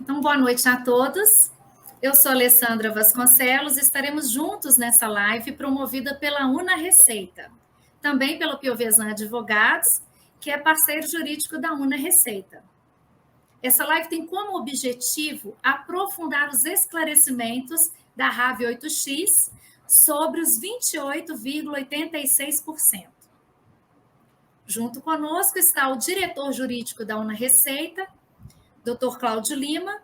Então, boa noite a todos. Eu sou Alessandra Vasconcelos e estaremos juntos nessa live promovida pela Una Receita, também pelo Piovesan Advogados, que é parceiro jurídico da Una Receita. Essa live tem como objetivo aprofundar os esclarecimentos da RAV 8X sobre os 28,86%. Junto conosco está o diretor jurídico da Una Receita, Dr. Cláudio Lima,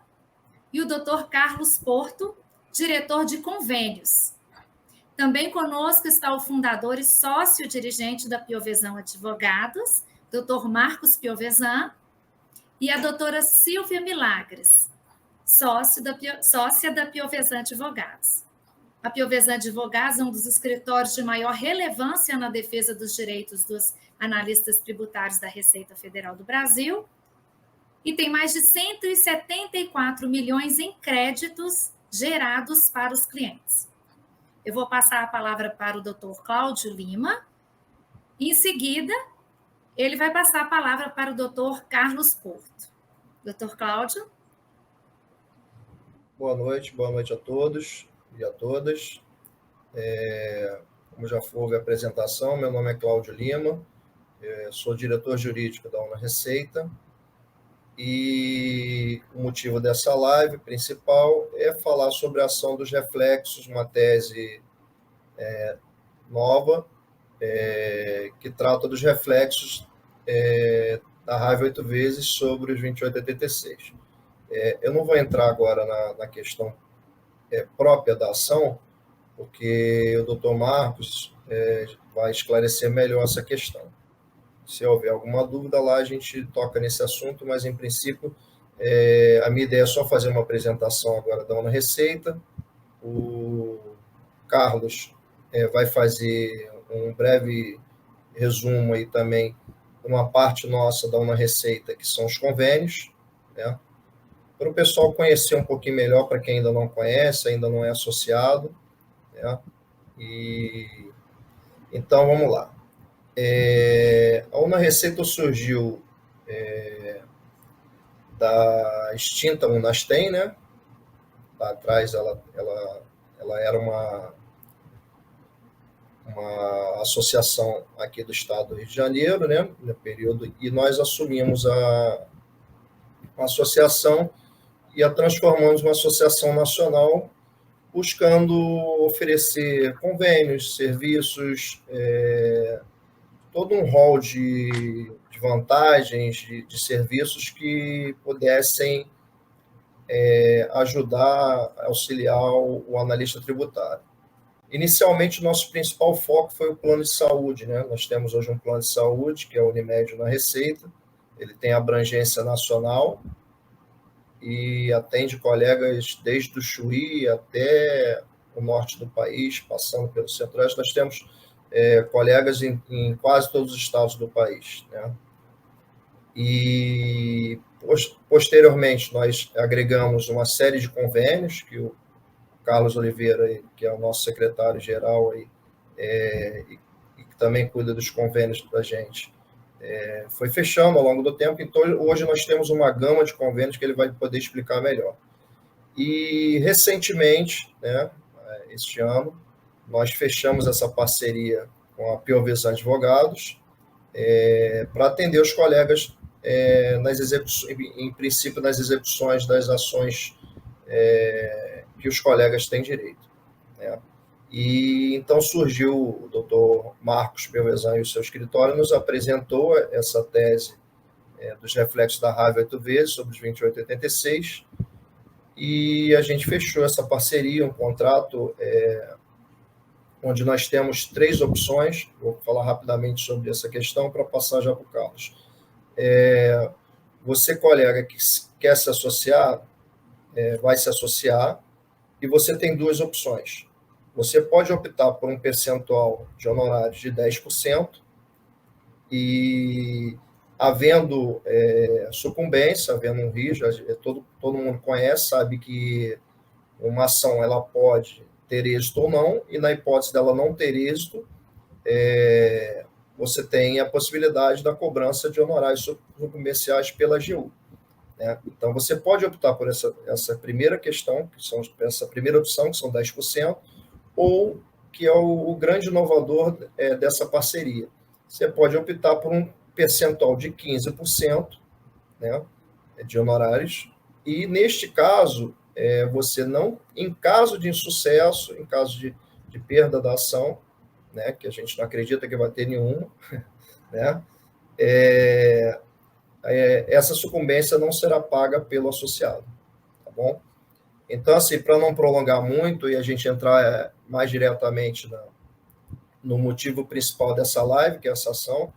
e o Dr. Carlos Porto, diretor de convênios. Também conosco está o fundador e sócio-dirigente da Piovesan Advogados, Dr. Marcos Piovesan, e a doutora Silvia Milagres, sócia da Piovesan Advogados. A Piovesan Advogados é um dos escritórios de maior relevância na defesa dos direitos dos analistas tributários da Receita Federal do Brasil e tem mais de 174 milhões em créditos gerados para os clientes. Eu vou passar a palavra para o Dr. Cláudio Lima e, em seguida, ele vai passar a palavra para o Dr. Carlos Porto. Dr. Cláudio. Boa noite a todos e a todas. Como já houve a apresentação, meu nome é Cláudio Lima, sou diretor jurídico da Una Receita e o motivo dessa live principal é falar sobre a ação dos reflexos, uma tese nova que trata dos reflexos da RAV 8 vezes sobre os 28,86. Eu não vou entrar agora na questão própria da ação, porque o doutor Marcos vai esclarecer melhor essa questão. Se houver alguma dúvida lá, a gente toca nesse assunto, mas, em princípio, a minha ideia é só fazer uma apresentação agora da Una Receita. O Carlos vai fazer um breve resumo aí também, uma parte nossa da Una Receita, que são os convênios, né? Para o pessoal conhecer um pouquinho melhor, para quem ainda não conhece, ainda não é associado, né? Então, vamos lá. A Una Receita surgiu da extinta Unastem, né? Lá atrás ela era uma associação aqui do estado do Rio de Janeiro, né? No período, e nós assumimos a associação e a transformamos numa associação nacional, buscando oferecer convênios, serviços, todo um rol de vantagens, de serviços que pudessem ajudar, auxiliar o analista tributário. Inicialmente, nosso principal foco foi o plano de saúde, né? Nós temos hoje um plano de saúde, que é o Unimed na Receita, ele tem abrangência nacional e atende colegas desde o Chuí até o norte do país, passando pelo centro-oeste. Nós temos colegas em quase todos os estados do país, né? E, posteriormente, nós agregamos uma série de convênios, que o Carlos Oliveira, que é o nosso secretário-geral, e que também cuida dos convênios da gente, foi fechando ao longo do tempo. Então, hoje nós temos uma gama de convênios que ele vai poder explicar melhor. E, recentemente, né, este ano, nós fechamos essa parceria com a Piovesan Advogados para atender os colegas em princípio, nas execuções das ações que os colegas têm direito, né? E então surgiu o doutor Marcos Piovesan e o seu escritório nos apresentou essa tese dos reflexos da RAV 8 vezes sobre os 28,86 e a gente fechou essa parceria, um contrato onde nós temos 3 opções. Vou falar rapidamente sobre essa questão para passar já para o Carlos. Você, colega, que quer se associar, vai se associar, e você tem 2 opções. Você pode optar por um percentual de honorários de 10%, e havendo sucumbência, havendo um risco, todo mundo conhece, sabe que uma ação ela pode ter êxito ou não, e na hipótese dela não ter êxito, você tem a possibilidade da cobrança de honorários comerciais pela AGU. né? Então, você pode optar por essa primeira questão, essa primeira opção, que são 10%, ou que é o grande inovador dessa parceria. Você pode optar por um percentual de 15%, né, de honorários, e neste caso, você não, em caso de insucesso, em caso de perda da ação, né, que a gente não acredita que vai ter nenhuma, né, essa sucumbência não será paga pelo associado, tá bom? Então, assim, para não prolongar muito e a gente entrar mais diretamente no motivo principal dessa live, que é essa ação,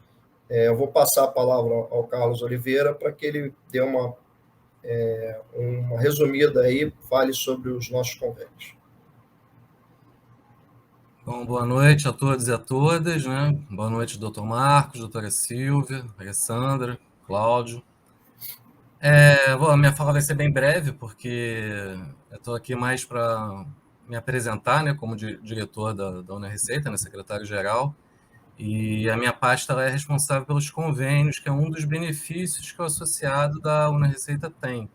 eu vou passar a palavra ao Carlos Oliveira para que ele dê uma resumida aí, fale sobre os nossos convênios. Bom, boa noite a todos e a todas, né? Boa noite, doutor Marcos, doutora Silvia, Alessandra, Cláudio. A minha fala vai ser bem breve, porque eu estou aqui mais para me apresentar, né, como diretor da UniReceita, né, secretário-geral, e a minha pasta ela é responsável pelos convênios, que é um dos benefícios que o associado da UniReceita tem.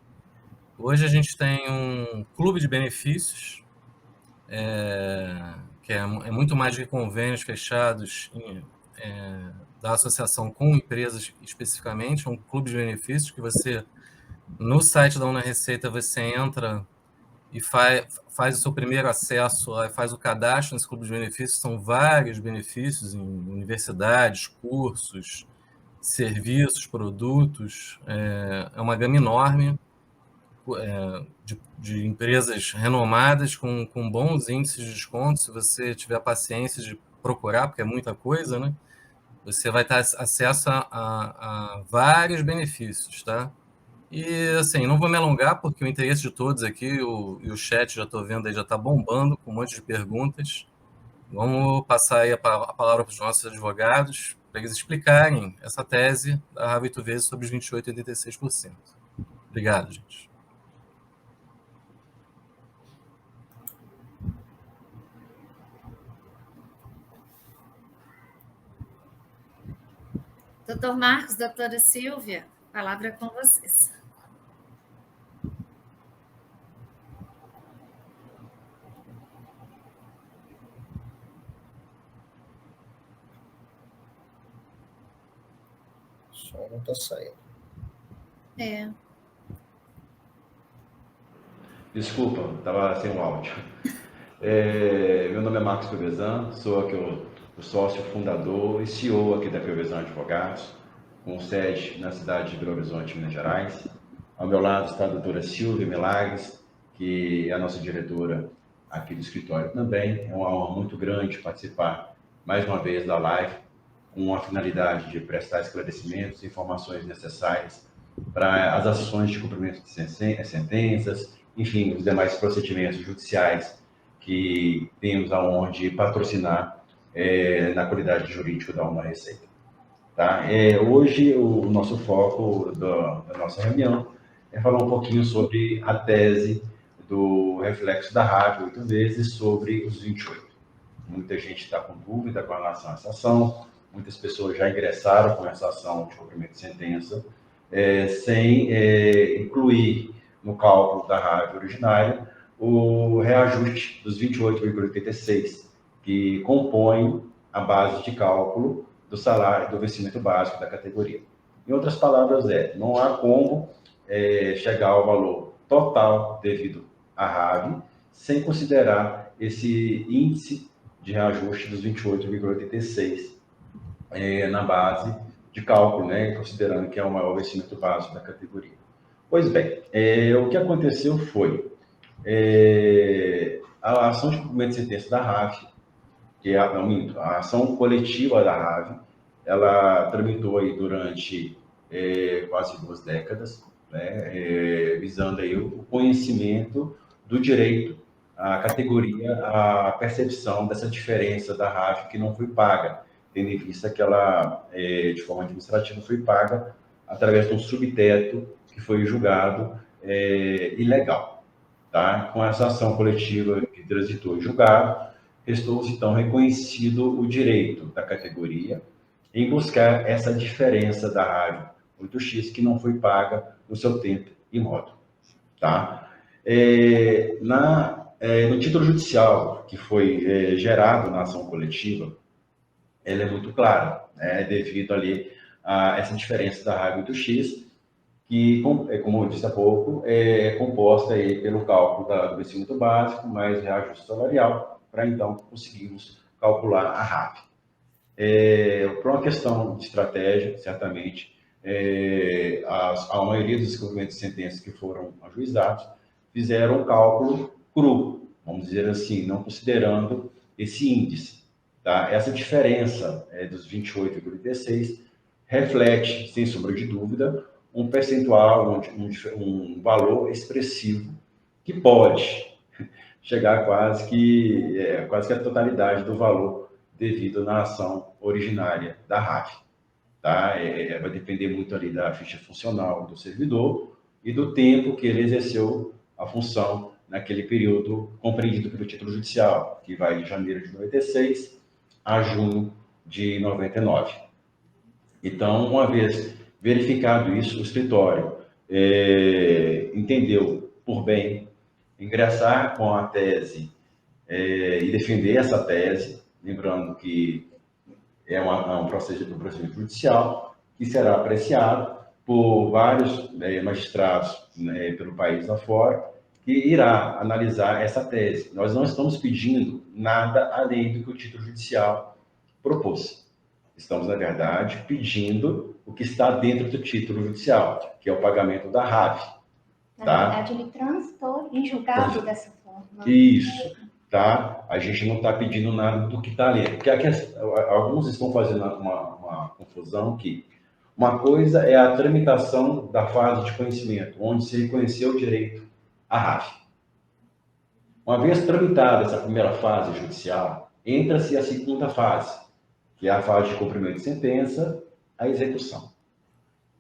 Hoje a gente tem um clube de benefícios, que é muito mais do que convênios fechados da associação com empresas especificamente, é um clube de benefícios que você, no site da UniReceita, você entra e faz o seu primeiro acesso, faz o cadastro nesse clube de benefícios, são vários benefícios em universidades, cursos, serviços, produtos, é uma gama enorme, de empresas renomadas com bons índices de desconto. Se você tiver paciência de procurar, porque é muita coisa, né? Você vai ter acesso a vários benefícios, tá? E, assim, não vou me alongar, porque o interesse de todos aqui, e o chat, já estou vendo aí, já está bombando com um monte de perguntas. Vamos passar aí a palavra para os nossos advogados, para eles explicarem essa tese da Harvard 8 vezes sobre os 28,86%. Obrigado, gente. Doutor Marcos, doutora Silvia, a palavra é com vocês. O som não está saindo. Desculpa, estava sem o áudio. Meu nome é Marcos Piovesan, sou aqui o sócio fundador e CEO aqui da Piovesan Advogados, com sede na cidade de Belo Horizonte, Minas Gerais. Ao meu lado está a doutora Silvia Milagres, que é a nossa diretora aqui do escritório também. É uma honra muito grande participar mais uma vez da live, com a finalidade de prestar esclarecimentos e informações necessárias para as ações de cumprimento de sentenças, enfim, os demais procedimentos judiciais que temos a honra de patrocinar na qualidade de jurídico da UniReceita. Tá? Hoje, o nosso foco da nossa reunião é falar um pouquinho sobre a tese do reflexo da Harvard 8 vezes sobre os 28. Muita gente está com dúvida com relação a essa ação, muitas pessoas já ingressaram com essa ação de cumprimento de sentença, sem incluir no cálculo da Harvard originária o reajuste dos 28,86, que compõe a base de cálculo do salário do vencimento básico da categoria. Em outras palavras, não há como chegar ao valor total devido à RAV sem considerar esse índice de reajuste dos 28,86 na base de cálculo, né, considerando que é o maior vencimento básico da categoria. Pois bem, o que aconteceu foi a ação de cumprimento de sentença da RAV, que é a ação coletiva da RAV, ela tramitou aí durante quase 2 décadas, né, visando aí o conhecimento do direito à categoria, a percepção dessa diferença da RAV que não foi paga, tendo em vista que ela, de forma administrativa, foi paga através de um subteto que foi julgado ilegal. Tá? Com essa ação coletiva que transitou em julgado, restou-se, então, reconhecido o direito da categoria em buscar essa diferença da RAV 8X que não foi paga no seu tempo e modo. Tá? No título judicial que foi gerado na ação coletiva, ela é muito clara, né, devido ali a essa diferença da raiva 8x, que, como eu disse há pouco, é composta aí pelo cálculo do vencimento básico mais reajuste salarial, para então conseguirmos calcular a RAV. Por uma questão de estratégia, certamente, a maioria dos descobrimentos de sentenças que foram ajuizados fizeram um cálculo cru, vamos dizer assim, não considerando esse índice. Tá? Essa diferença dos 28,36 reflete, sem sombra de dúvida, um percentual, um valor expressivo que pode chegar quase que a totalidade do valor devido na ação originária da RAV. Tá? Vai depender muito ali da ficha funcional do servidor e do tempo que ele exerceu a função naquele período compreendido pelo título judicial, que vai de janeiro de 96 a junho de 99. Então, uma vez verificado isso, o escritório entendeu por bem ingressar com a tese e defender essa tese, lembrando que é um procedimento judicial que será apreciado por vários magistrados pelo país afora, que irá analisar essa tese. Nós não estamos pedindo nada além do que o título judicial propôs. Estamos, na verdade, pedindo o que está dentro do título judicial, que é o pagamento da RAV. Na verdade, ele transitou em julgado dessa forma. Isso, tá? A gente não está pedindo nada do que está ali. Porque aqui, alguns estão fazendo uma confusão que uma coisa é a tramitação da fase de conhecimento, onde se reconheceu o direito à RAV. Uma vez tramitada essa primeira fase judicial, entra-se a segunda fase, que é a fase de cumprimento de sentença, a execução.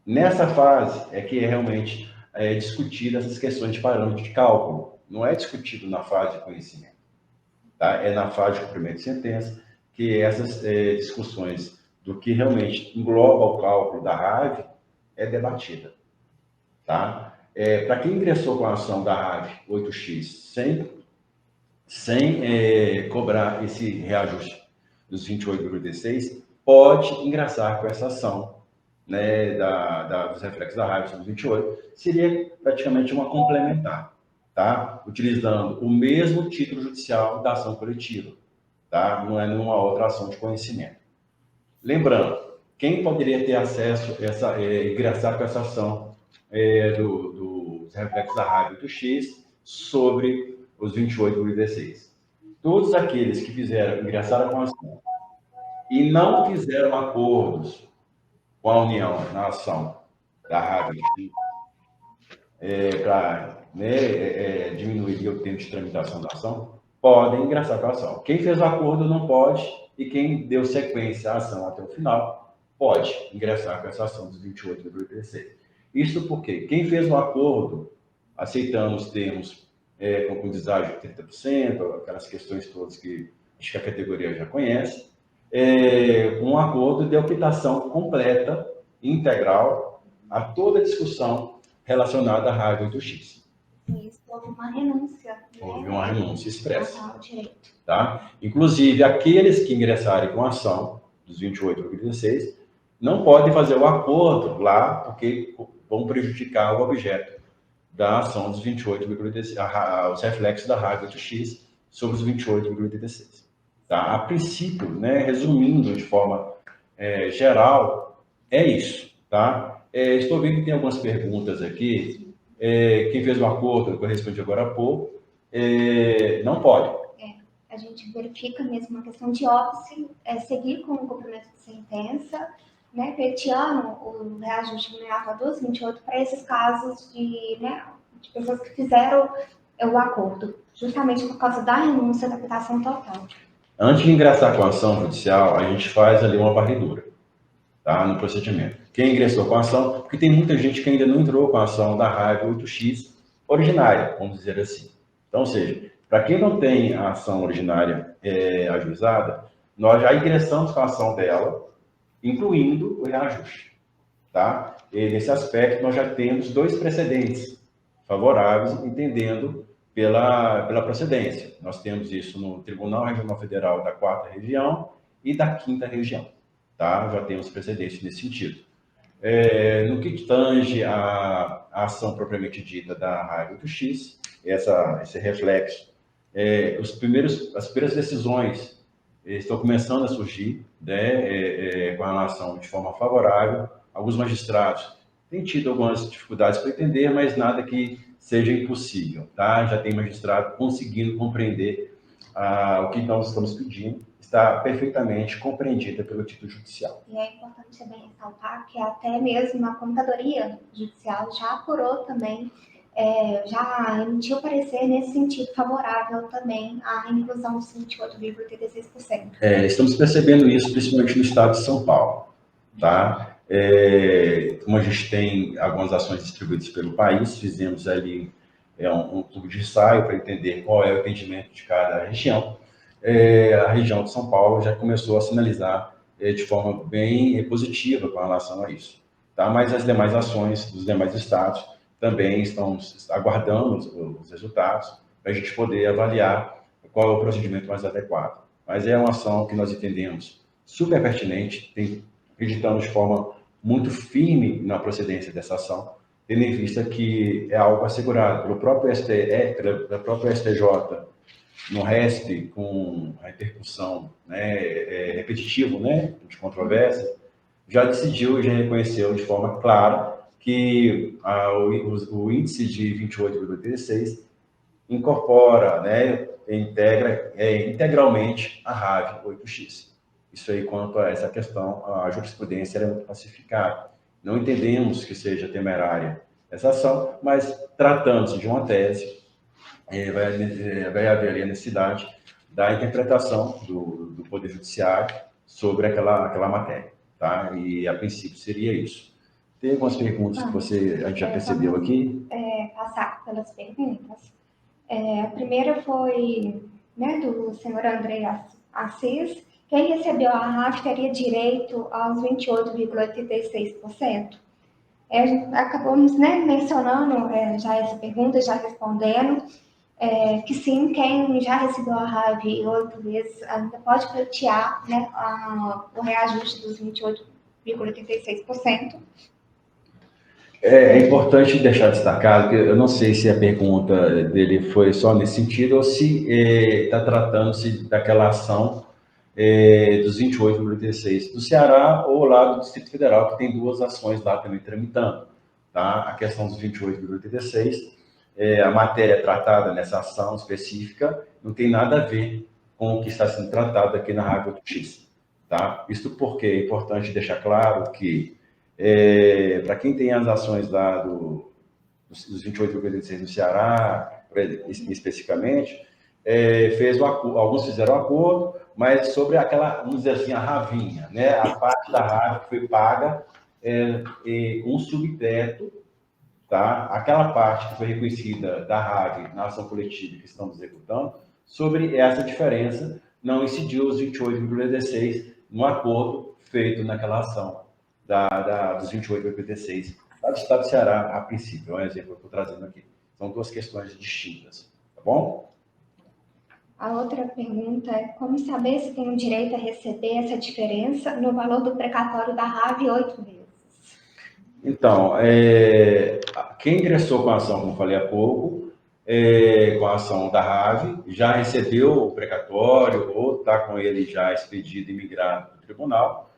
Nessa fase é que realmente discutida essas questões de parâmetro de cálculo. Não é discutido na fase de conhecimento. Tá? É na fase de cumprimento de sentença que essas discussões do que realmente engloba o cálculo da RAV é debatida. Tá? Para quem ingressou com a ação da RAV 8x sem cobrar esse reajuste dos 28,16, pode ingressar com essa ação, né, dos reflexos da RAV sobre 28, seria praticamente uma complementar, tá? Utilizando o mesmo título judicial da ação coletiva, tá? Não é nenhuma outra ação de conhecimento. Lembrando, quem poderia ter acesso a ingressar com essa ação dos reflexos da RAV 8x sobre os 28,16? Todos aqueles que ingressaram com a ação e não fizeram acordos com a União na ação da RAV para diminuir o tempo de tramitação da ação, podem ingressar com a ação. Quem fez o acordo não pode, e quem deu sequência à ação até o final, pode ingressar com essa ação dos 28,16. Isso porque quem fez o acordo, aceitando os termos com deságio de 30%, aquelas questões todas que acho que a categoria já conhece, um acordo de optação completa, integral, a toda a discussão relacionada à RAV 8x. Isso, houve uma renúncia. Houve uma renúncia expressa. Tá? Inclusive, aqueles que ingressarem com a ação dos 28,16 não podem fazer o acordo lá, porque vão prejudicar o objeto da ação dos 28,16, os reflexos da RAV 8x sobre os 28,86. Tá? A princípio, né, resumindo de forma geral, é isso. Tá? Estou vendo que tem algumas perguntas aqui. Quem fez um acordo, que eu respondi agora há pouco, não pode. A gente verifica mesmo uma questão de óbice, seguir com o cumprimento de sentença, né, pleiteando o reajuste imediato a 12,28 para esses casos de pessoas que fizeram o acordo, justamente por causa da renúncia da habitação total. Antes de ingressar com a ação judicial, a gente faz ali uma varredura, tá, no procedimento. Quem ingressou com a ação, porque tem muita gente que ainda não entrou com a ação da RAV 8x originária, vamos dizer assim. Então, ou seja, para quem não tem a ação originária ajuizada, nós já ingressamos com a ação dela, incluindo o reajuste. tá? E nesse aspecto, nós já temos 2 precedentes favoráveis, entendendo pela procedência. Nós temos isso no Tribunal Regional Federal da 4ª Região e da 5ª Região, tá? Já temos precedentes nesse sentido. No que tange a ação propriamente dita da RAV 8X, esse reflexo, as primeiras decisões estão começando a surgir, né, com relação de forma favorável. Alguns magistrados têm tido algumas dificuldades para entender, mas nada que seja impossível, tá? Já tem magistrado conseguindo compreender o que nós estamos pedindo, está perfeitamente compreendida pelo título judicial. E é importante também ressaltar que até mesmo a Contadoria Judicial já apurou também, já emitiu parecer nesse sentido favorável também à inclusão dos 28,86%. Estamos percebendo isso principalmente no estado de São Paulo, tá? Como a gente tem algumas ações distribuídas pelo país, fizemos ali um clube de ensaio para entender qual é o entendimento de cada região. A região de São Paulo já começou a sinalizar de forma bem positiva com relação a isso, tá? Mas as demais ações dos demais estados também estão aguardando os resultados para a gente poder avaliar qual é o procedimento mais adequado. Mas é uma ação que nós entendemos super pertinente, acreditamos de forma muito firme na procedência dessa ação, tendo em vista que é algo assegurado pelo próprio STJ, no RESP, com a repercussão, né, repetitiva, né, de controvérsia, já decidiu e já reconheceu de forma clara que o índice de 28,86 incorpora, né, integra integralmente a RAV 8X. Isso aí, quanto a essa questão, a jurisprudência é muito pacificada. Não entendemos que seja temerária essa ação, mas tratando-se de uma tese, vai haver ali a necessidade da interpretação do Poder Judiciário sobre aquela matéria, tá? E, a princípio, seria isso. Tem algumas perguntas que a gente já percebeu aqui? Passar pelas perguntas. A primeira foi, né, do senhor André Assis. Quem recebeu a RAV teria direito aos 28,86%? Acabamos, né, mencionando já essa pergunta, já respondendo, que sim, quem já recebeu a RAV 8 vezes ainda pode pleitear, né, o reajuste dos 28,86%. É importante deixar destacado que eu não sei se a pergunta dele foi só nesse sentido ou se está tratando-se daquela ação dos 28,86 do Ceará ou lá do Distrito Federal, que tem 2 ações lá também tramitando, tá? A questão dos 28,86, a matéria tratada nessa ação específica não tem nada a ver com o que está sendo tratado aqui na RAV 8X, tá? Isso porque é importante deixar claro que para quem tem as ações lá dos 28,86 no Ceará, especificamente, alguns fizeram acordo, mas sobre aquela, vamos dizer assim, a ravinha, né? A parte da RAV que foi paga com um subteto, tá? Aquela parte que foi reconhecida da RAV na ação coletiva que estamos executando, sobre essa diferença, não incidiu os 28,16 no acordo feito naquela ação dos 28,86 do Estado do Ceará, a princípio. É um exemplo que eu estou trazendo aqui. São 2 questões distintas, tá bom? A outra pergunta é como saber se tem o direito a receber essa diferença no valor do precatório da RAV 8 vezes? Então, quem ingressou com a ação, como falei há pouco, com a ação da RAV, já recebeu o precatório ou está com ele já expedido e migrado para o tribunal,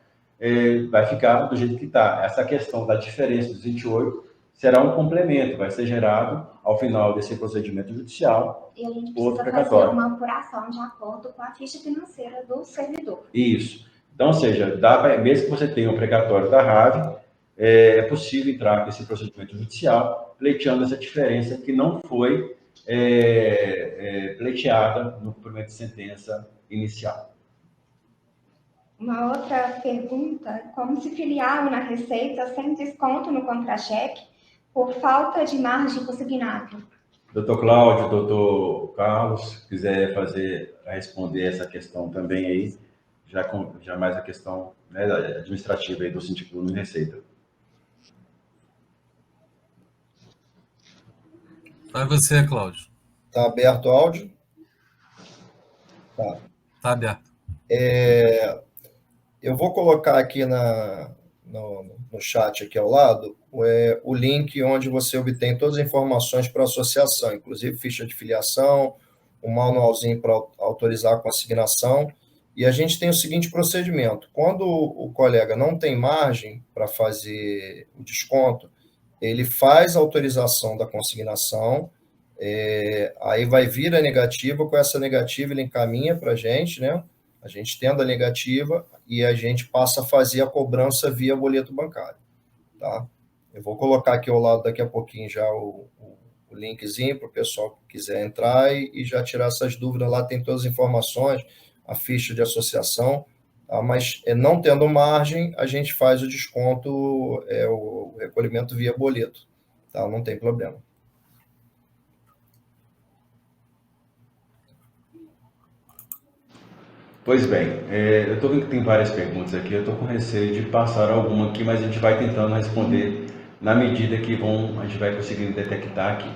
vai ficar do jeito que está. Essa questão da diferença dos 28 será um complemento, vai ser gerado ao final desse procedimento judicial. E a gente precisa fazer uma apuração de acordo com a ficha financeira do servidor. Isso. Então, ou seja, mesmo que você tenha um precatório da RAV, é possível entrar nesse procedimento judicial pleiteando essa diferença que não foi pleiteada no cumprimento de sentença inicial. Uma outra pergunta, como se filiar na Receita sem desconto no contra-cheque por falta de margem consignável? Doutor Cláudio, doutor Carlos, quiser responder essa questão também aí, já mais a questão, né, administrativa aí do Síndico de Receita. Vai você, Cláudio. Está aberto o áudio? Tá. Tá aberto. Eu vou colocar aqui no chat aqui ao lado o link onde você obtém todas as informações para a associação, inclusive ficha de filiação, um manualzinho para autorizar a consignação. E a gente tem o seguinte procedimento: quando o colega não tem margem para fazer o desconto, ele faz a autorização da consignação, aí vai vir a negativa, com essa negativa ele encaminha para a gente, né? A gente tendo a negativa e a gente passa a fazer a cobrança via boleto bancário, tá? Eu vou colocar aqui ao lado daqui a pouquinho já o linkzinho para o pessoal que quiser entrar e já tirar essas dúvidas. Lá tem todas as informações, a ficha de associação, tá? Mas não tendo margem, a gente faz o desconto, o recolhimento via boleto, tá? Não tem problema. Pois bem, eu estou vendo que tem várias perguntas aqui, eu estou com receio de passar alguma aqui, mas a gente vai tentando responder na medida que a gente vai conseguindo detectar aqui.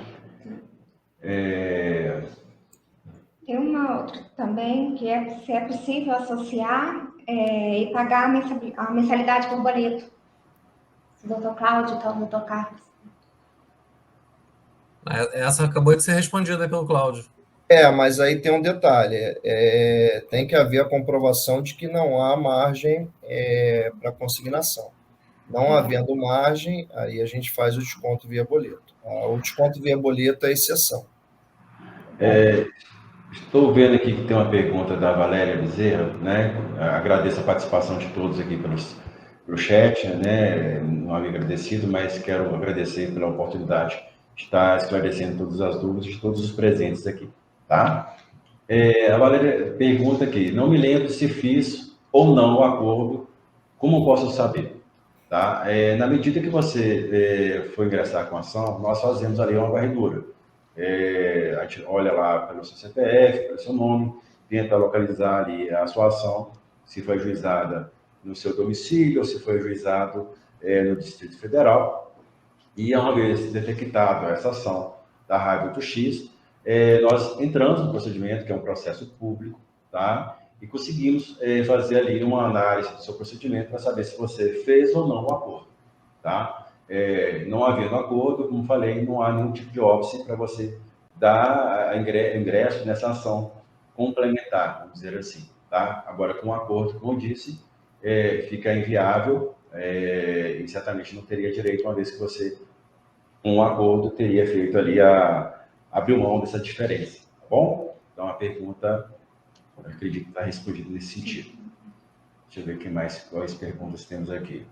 Tem uma outra também, que é se é possível associar e pagar a mensalidade por boleto. Se o doutor Cláudio ou o doutor Carlos. Essa acabou de ser respondida pelo Cláudio. Mas aí tem um detalhe, tem que haver a comprovação de que não há margem para consignação. Não havendo margem, aí a gente faz o desconto via boleto. O desconto via boleto é exceção. Estou vendo aqui que tem uma pergunta da Valéria Bezerra, né? Agradeço a participação de todos aqui pelo chat, né? Não havia agradecido, mas quero agradecer pela oportunidade de estar esclarecendo todas as dúvidas de todos os presentes aqui, tá? A Valéria pergunta aqui: não me lembro se fiz ou não o acordo, como posso saber? Tá? Na medida que você for ingressar com a ação, nós fazemos ali uma varredura. A gente olha lá pelo seu CPF, pelo seu nome, tenta localizar ali a sua ação, se foi ajuizada no seu domicílio ou se foi ajuizado no Distrito Federal. E uma vez detectado essa ação da raiva do X, nós entramos no procedimento, que é um processo público, tá? E conseguimos fazer ali uma análise do seu procedimento para saber se você fez ou não o acordo, tá? Não havendo acordo, como falei, não há nenhum tipo de óbice para você dar ingresso nessa ação complementar, vamos dizer assim, tá? Agora, com o acordo, como eu disse, fica inviável e certamente não teria direito, uma vez que você, com um acordo, teria feito ali abriu mão dessa diferença, tá bom? Então, a pergunta, eu acredito que está respondida nesse sentido. Deixa eu ver quais perguntas temos aqui.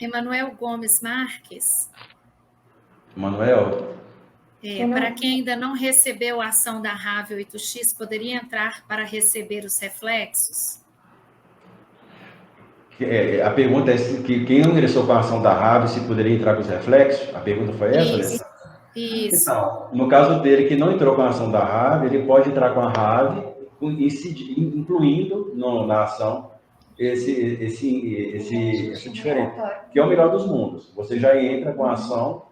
Emanuel Gomes Marques. Manuel? Para quem ainda não recebeu a ação da RAV 8X, poderia entrar para receber os reflexos? A pergunta é se quem não ingressou com a ação da RAV, se poderia entrar com os reflexos? A pergunta foi essa? Isso. Então, no caso dele, que não entrou com a ação da RAV, ele pode entrar com a RAV, incluindo na ação essa diferença, que é o melhor dos mundos. Você já entra com a ação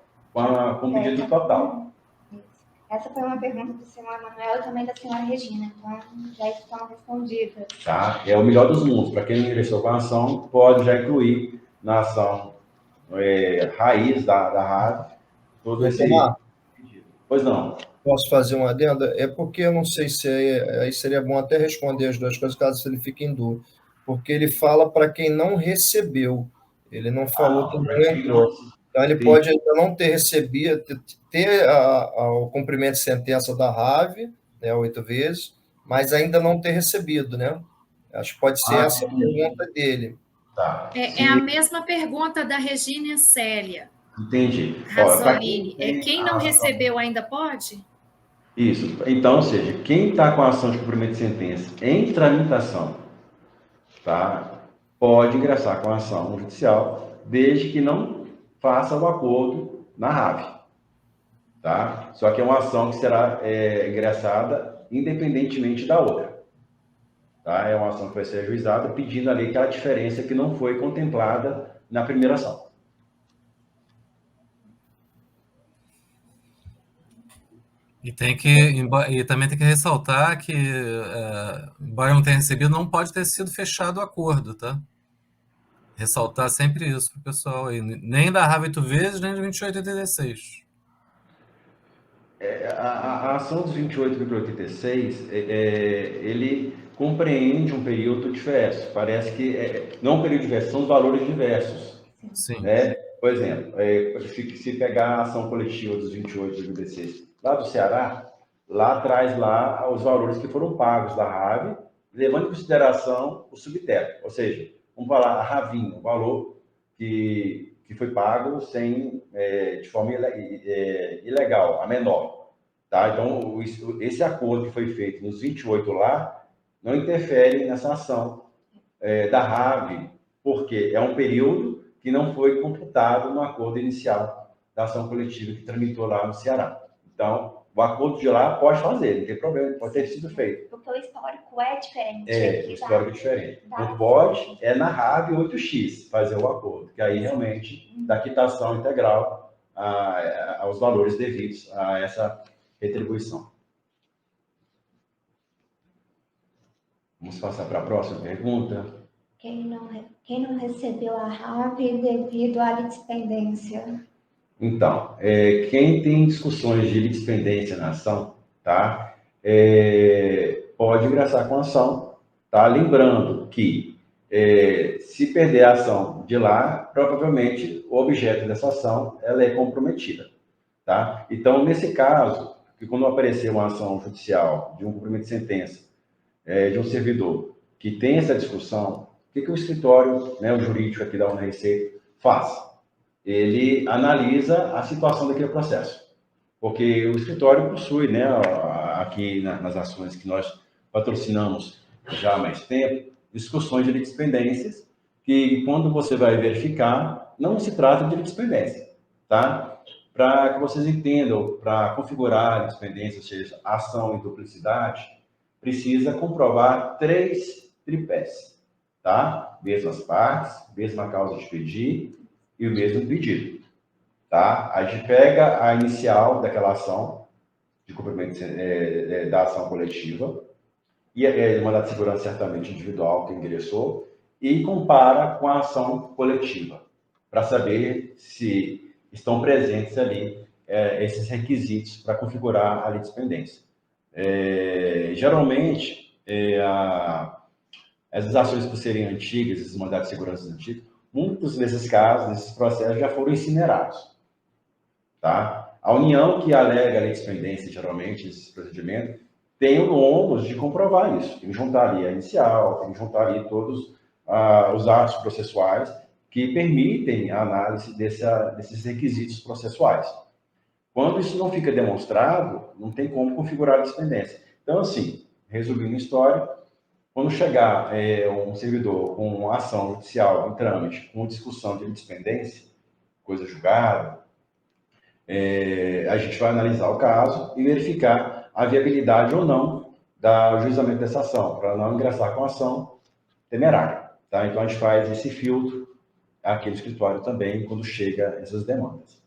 com pedido total. Essa foi uma pergunta do senhor Emanuel e também da senhora Regina, então já estão respondidas. Tá? É o melhor dos mundos. Para quem não ingressou com a ação, pode já incluir na ação raiz da RAV todo esse pedido. Pois não. Posso fazer uma adenda? É porque eu não sei se aí seria bom até responder as duas coisas, caso ele fique em dúvida. Porque ele fala para quem não recebeu. Ele não falou que não entrou. Então, ele pode ainda não ter recebido, ter o cumprimento de sentença da RAV, né, 8 vezes, mas ainda não ter recebido, né? Acho que pode ser essa a pergunta dele. Tá. É a mesma pergunta da Regina Célia. Entendi. Razoline. Quem não recebeu ainda pode? Isso. Então, ou seja, quem está com a ação de cumprimento de sentença em tramitação, tá, pode ingressar com a ação judicial, desde que não faça o acordo na RAV. Tá? Só que é uma ação que será ingressada independentemente da outra. Tá? É uma ação que vai ser ajuizada pedindo ali aquela diferença que não foi contemplada na primeira ação. E e também tem que ressaltar que, embora não tenha recebido, não pode ter sido fechado o acordo, tá? Ressaltar sempre isso para o pessoal aí. Nem da RAV 8 vezes, nem do 2886. A ação dos 28,86, ele compreende um período diverso. Parece que não um período diverso, são os valores diversos. Sim. Né? Por exemplo, se pegar a ação coletiva dos 28,16 lá do Ceará, lá traz lá os valores que foram pagos da RAV, levando em consideração o subteto. Ou seja, vamos falar a RAVinho, o valor que foi pago de forma ilegal, a menor. Tá? Então, esse acordo que foi feito nos 28 lá não interfere nessa ação da RAV, porque é um período que não foi computado no acordo inicial da ação coletiva que tramitou lá no Ceará. Então, o acordo de lá pode fazer, não tem problema, pode ter sido feito. Porque o histórico é diferente. O histórico é diferente. Não pode, na RAV 8X, fazer o acordo, que aí realmente dá quitação integral aos valores devidos a essa retribuição. Vamos passar para a próxima pergunta. Quem não recebeu a RAV devido à litispendência? Então, quem tem discussões de litispendência na ação, tá? Pode ingressar com a ação, tá? Lembrando que se perder a ação de lá, provavelmente o objeto dessa ação ela é comprometida, tá? Então, nesse caso, que quando aparecer uma ação judicial de um cumprimento de sentença de um servidor que tem essa discussão, o que o escritório, né, o jurídico aqui da Receita faz? Ele analisa a situação daquele processo. Porque o escritório possui, né, aqui nas ações que nós patrocinamos já há mais tempo, discussões de litispendências, que quando você vai verificar, não se trata de litispendência, tá? Para que vocês entendam, para configurar a litispendência, ou seja, ação e duplicidade, precisa comprovar 3 tripés, tá? Mesmas partes, mesma causa de pedir e o mesmo pedido, tá? A gente pega a inicial daquela ação, de cumprimento da ação coletiva, e mandado de segurança certamente individual que ingressou, e compara com a ação coletiva, para saber se estão presentes ali esses requisitos para configurar a litispendência. Geralmente, essas ações por serem antigas, esses mandados de segurança antigos, muitos desses casos, desses processos, já foram incinerados. Tá? A União que alega a litispendência, geralmente, esses procedimentos, tem o ônus de comprovar isso. Tem que juntar ali a inicial, tem que juntar ali todos os atos processuais que permitem a análise desses requisitos processuais. Quando isso não fica demonstrado, não tem como configurar a litispendência. Então, assim, resumindo a história, quando chegar um servidor com uma ação judicial em trâmite, com discussão de litispendência, coisa julgada, a gente vai analisar o caso e verificar a viabilidade ou não do juizamento dessa ação, para não ingressar com a ação temerária. Tá? Então, a gente faz esse filtro aqui no escritório também, quando chega essas demandas.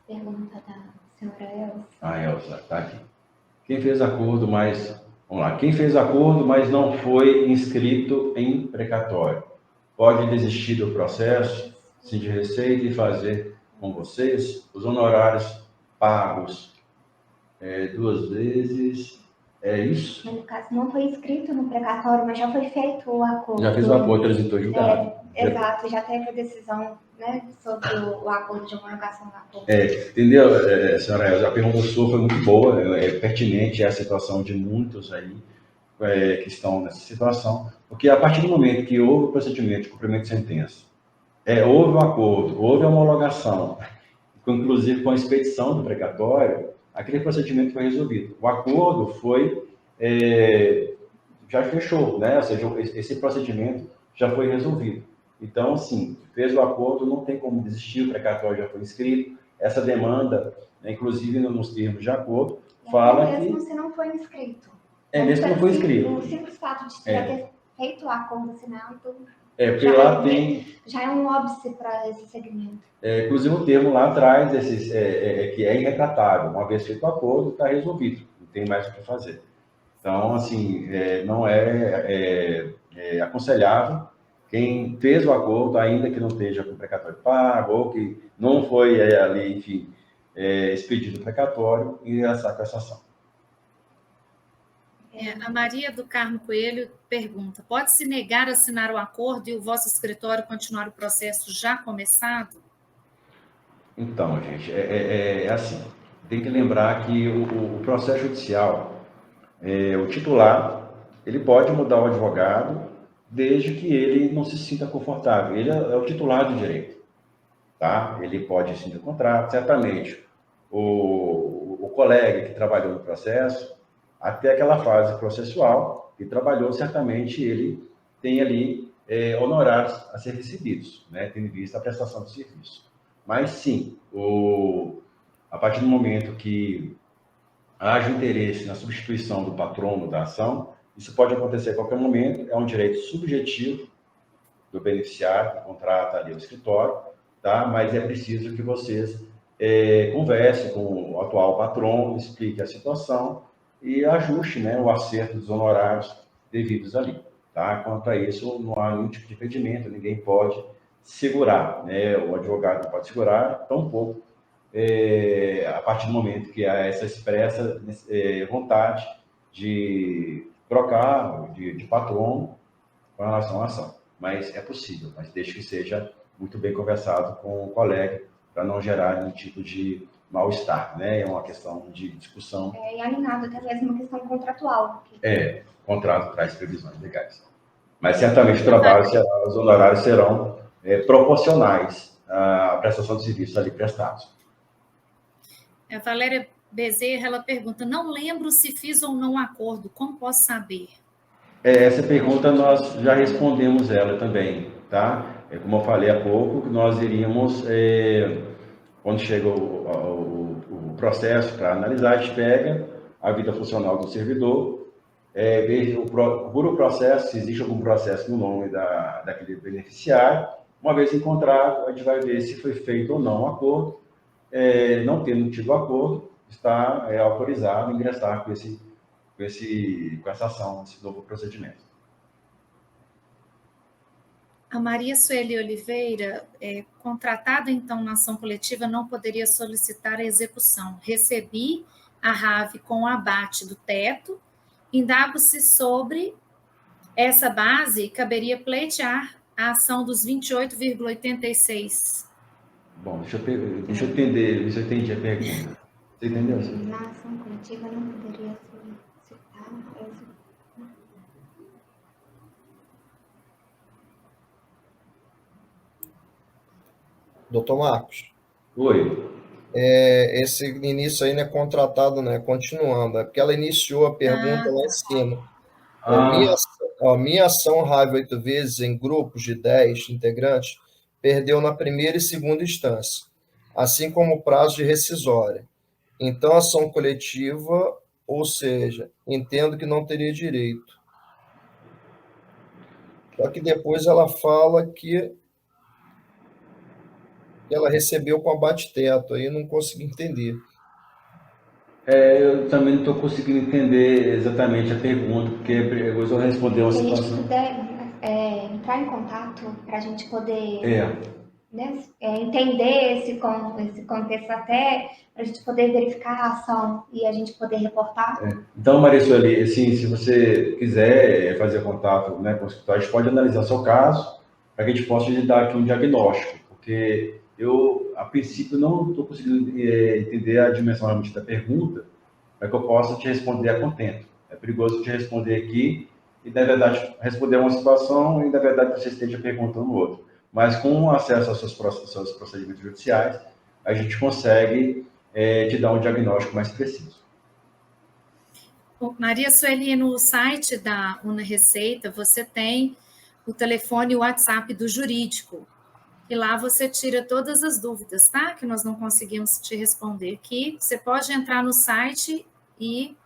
Pergunta da senhora Elza. A Elza, está aqui. Quem fez acordo, mas... Vamos lá. Quem fez acordo, mas não foi inscrito em precatório, pode desistir do processo, sim, de receita e fazer com vocês os honorários pagos 2 vezes. É isso? No caso, não foi inscrito no precatório, mas já foi feito o acordo. Já fez o acordo, transitou julgado. Exato, já teve a decisão, né, sobre o acordo de homologação do acordo. Entendeu, senhora Elza? A pergunta sua foi muito boa, pertinente à situação de muitos aí que estão nessa situação, porque a partir do momento que houve o procedimento de cumprimento de sentença, houve um acordo, houve a homologação, inclusive com a expedição do precatório, aquele procedimento foi resolvido. O acordo já fechou, né? Ou seja, esse procedimento já foi resolvido. Então, assim, fez o acordo, não tem como desistir, o precatório já foi inscrito. Essa demanda, né, inclusive nos termos de acordo, fala que... Mesmo se não foi inscrito. Mesmo se não foi inscrito. O simples fato de já ter feito o acordo assinado... Porque lá tem... Já é um óbice para esse segmento. Inclusive um termo lá atrás, que é irretratável. Uma vez feito o acordo, está resolvido. Não tem mais o que fazer. Então, assim, não é aconselhável quem fez o acordo, ainda que não esteja com precatório pago, ou que não foi ali, enfim, expedido o precatório, ingressar com essa ação. A Maria do Carmo Coelho pergunta: pode-se negar a assinar o acordo e o vosso escritório continuar o processo já começado? Então, gente, é assim, tem que lembrar que o processo judicial, o titular, ele pode mudar o advogado desde que ele não se sinta confortável. Ele é o titular do direito, tá? Ele pode assinar o contrato, certamente. O colega que trabalhou no processo, até aquela fase processual, que trabalhou, certamente ele tem ali honorários a ser recebidos, né? Tendo em vista a prestação de serviço. Mas sim, a partir do momento que haja interesse na substituição do patrono da ação, isso pode acontecer a qualquer momento, é um direito subjetivo do beneficiário que contrata ali o escritório, tá? Mas é preciso que vocês conversem com o atual patrono, explique a situação e ajuste, né, o acerto dos honorários devidos ali, tá? Quanto a isso, não há nenhum tipo de impedimento, ninguém pode segurar, né? O advogado não pode segurar, tampouco a partir do momento que há essa expressa vontade de trocar de patrono com relação à ação. Mas é possível, mas desde que seja muito bem conversado com o colega, para não gerar nenhum tipo de mal-estar, né? É uma questão de discussão. E alinhado até mesmo uma questão contratual. Contrato traz previsões legais. Mas certamente o trabalho, os honorários serão proporcionais à prestação de serviços ali prestados. A Valéria Bezerra, ela pergunta: não lembro se fiz ou não acordo, como posso saber? Essa pergunta nós já respondemos ela também, tá? Como eu falei há pouco, nós iríamos, quando chega o processo para analisar, a gente pega a vida funcional do servidor, procura o processo, se existe algum processo no nome daquele beneficiário. Uma vez encontrado, a gente vai ver se foi feito ou não o acordo. Não tendo tido acordo, está autorizado a ingressar com essa ação, esse novo procedimento. A Maria Sueli Oliveira, contratada então na ação coletiva, não poderia solicitar a execução. Recebi a RAV com o abate do teto, indago-se sobre essa base, caberia pleitear a ação dos 28,86. Bom, deixa eu entender, deixa eu entendi a pergunta. Você entendeu? Na ação coletiva não poderia solicitar a execução. Doutor Marcos. Oi. Esse início aí não é contratado, né? Continuando. É porque ela iniciou a pergunta lá em cima. Minha ação RAV 8 vezes em grupos de 10 integrantes perdeu na primeira e segunda instância, assim como o prazo de rescisória. Então, ação coletiva, ou seja, entendo que não teria direito. Só que depois ela fala que ela recebeu com abate-teto, aí eu não consegui entender. Eu também não estou conseguindo entender exatamente a pergunta, porque depois eu responder uma situação. Se a gente puder entrar em contato para a gente poder entender esse contexto até, para a gente poder verificar a ação e a gente poder reportar. Então, Maria Sueli, assim, se você quiser fazer contato, né, com o escritório, a gente pode analisar seu caso para que a gente possa lhe dar aqui um diagnóstico, porque eu, a princípio, não estou conseguindo entender a dimensão realmente da pergunta, para que eu possa te responder a contento. É perigoso te responder aqui e, na verdade, responder uma situação e, na verdade, você esteja perguntando outra. Mas, com acesso aos seus procedimentos judiciais, a gente consegue te dar um diagnóstico mais preciso. Maria Sueli, no site da Una Receita, você tem o telefone e o WhatsApp do jurídico. E lá você tira todas as dúvidas, tá? Que nós não conseguimos te responder aqui. Você pode entrar no site e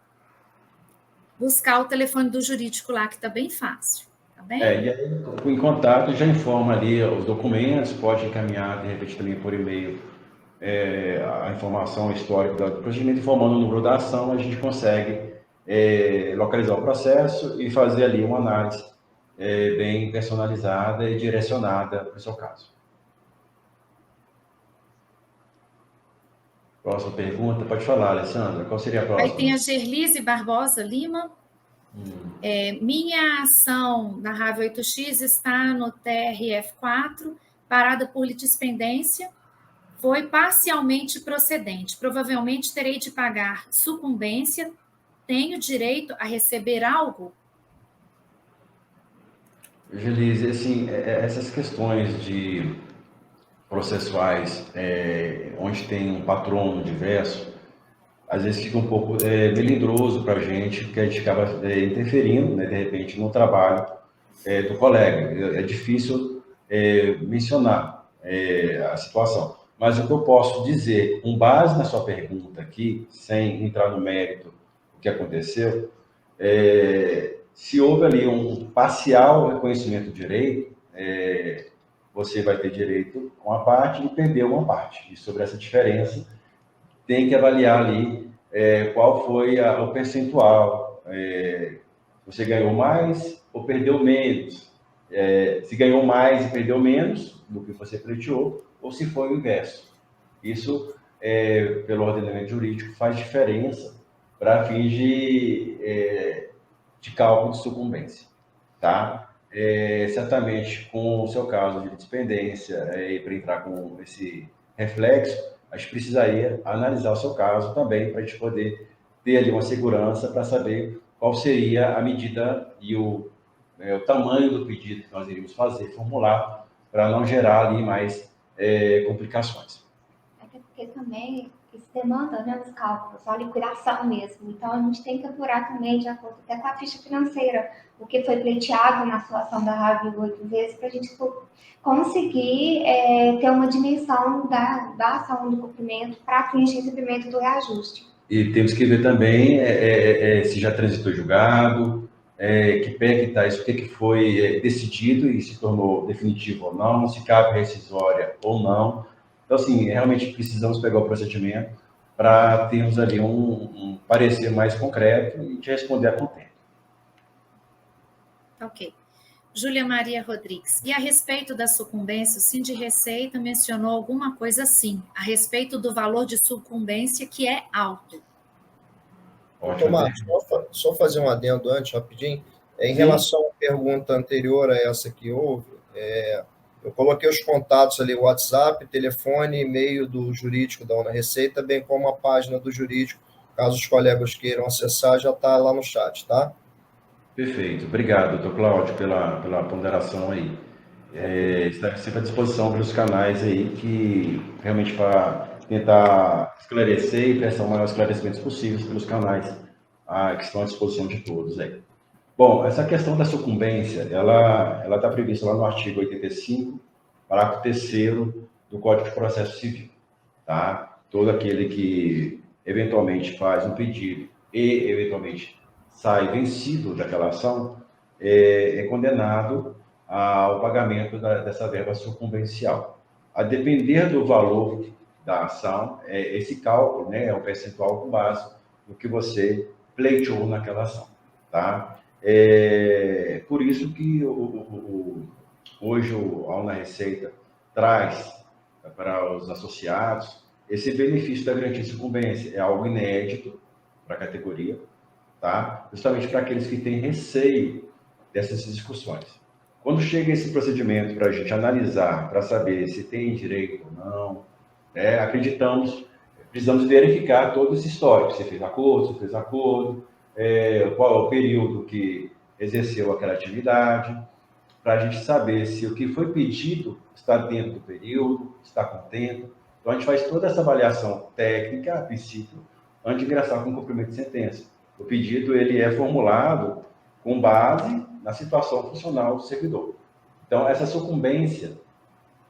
buscar o telefone do jurídico lá, que está bem fácil, tá tá bem? E aí, em contato, já informa ali os documentos, pode encaminhar, de repente, também por e-mail, a informação histórica do procedimento, informando o número da ação, a gente consegue localizar o processo e fazer ali uma análise bem personalizada e direcionada para o seu caso. Próxima pergunta, pode falar, Alessandra, qual seria a próxima? Aí tem a Gerlise Barbosa Lima. Minha ação na RAV 8X está no TRF4, parada por litispendência, foi parcialmente procedente. Provavelmente terei de pagar sucumbência. Tenho direito a receber algo? Gelise, assim, essas questões de processuais, onde tem um patrono diverso, às vezes fica um pouco melindroso para a gente, porque a gente acaba interferindo, né, de repente, no trabalho do colega. É difícil mencionar a situação. Mas o que eu posso dizer, com base na sua pergunta aqui, sem entrar no mérito do que aconteceu, se houve ali um parcial reconhecimento de direito, você vai ter direito a uma parte e perder uma parte. E sobre essa diferença, tem que avaliar ali qual foi o percentual. Você ganhou mais ou perdeu menos? Se ganhou mais e perdeu menos do que você pleiteou, ou se foi o inverso. Isso, pelo ordenamento jurídico, faz diferença para fins de cálculo de sucumbência. Tá? Certamente, com o seu caso de dependência, e para entrar com esse reflexo, a gente precisaria analisar o seu caso também, para a gente poder ter ali uma segurança para saber qual seria a medida e o tamanho do pedido que nós iríamos fazer, formular, para não gerar ali mais complicações. Até porque também isso demanda, né, os cálculos, a liquidação mesmo. Então, a gente tem que apurar também, de acordo até com a ficha financeira, o que foi pleiteado na sua ação da RAV 8 vezes, para a gente conseguir ter uma dimensão da ação do cumprimento para fins de recebimento do reajuste. E temos que ver também se já transitou julgado, que pé que está isso, o que foi decidido e se tornou definitivo ou não, se cabe rescisória ou não. Então, assim, realmente precisamos pegar o procedimento para termos ali um parecer mais concreto e te responder a contento. Ok. Júlia Maria Rodrigues. E a respeito da sucumbência, o Sind Receita mencionou alguma coisa assim, a respeito do valor de sucumbência, que é alto. Tomás, só fazer um adendo antes, rapidinho. Em relação à pergunta anterior a essa que houve, eu coloquei os contatos ali, WhatsApp, telefone, e-mail do jurídico da Una Receita, bem como a página do jurídico, caso os colegas queiram acessar, já está lá no chat, tá? Perfeito. Obrigado, doutor Cláudio, pela ponderação aí. Está sempre à disposição pelos canais aí, que realmente para tentar esclarecer e prestar os maiores esclarecimentos possíveis pelos canais que estão à disposição de todos aí. Bom, essa questão da sucumbência, ela está prevista lá no artigo 85, parágrafo 3º do Código de Processo Civil, tá? Todo aquele que eventualmente faz um pedido e eventualmente sai vencido daquela ação, é condenado ao pagamento dessa verba sucumbencial. A depender do valor da ação, esse cálculo, né, é um percentual com base no que você pleiteou naquela ação, tá? Por isso que hoje a Una Receita traz para os associados esse benefício da garantia de sucumbência. É algo inédito para a categoria, tá? Justamente para aqueles que têm receio dessas discussões. Quando chega esse procedimento para a gente analisar, para saber se tem direito ou não, precisamos verificar todo esse histórico, se fez acordo, qual é o período que exerceu aquela atividade, para a gente saber se o que foi pedido está dentro do período, está contento. Então, a gente faz toda essa avaliação técnica, a princípio, antes de ingressar com o cumprimento de sentença. O pedido ele é formulado com base na situação funcional do servidor. Então, essa sucumbência,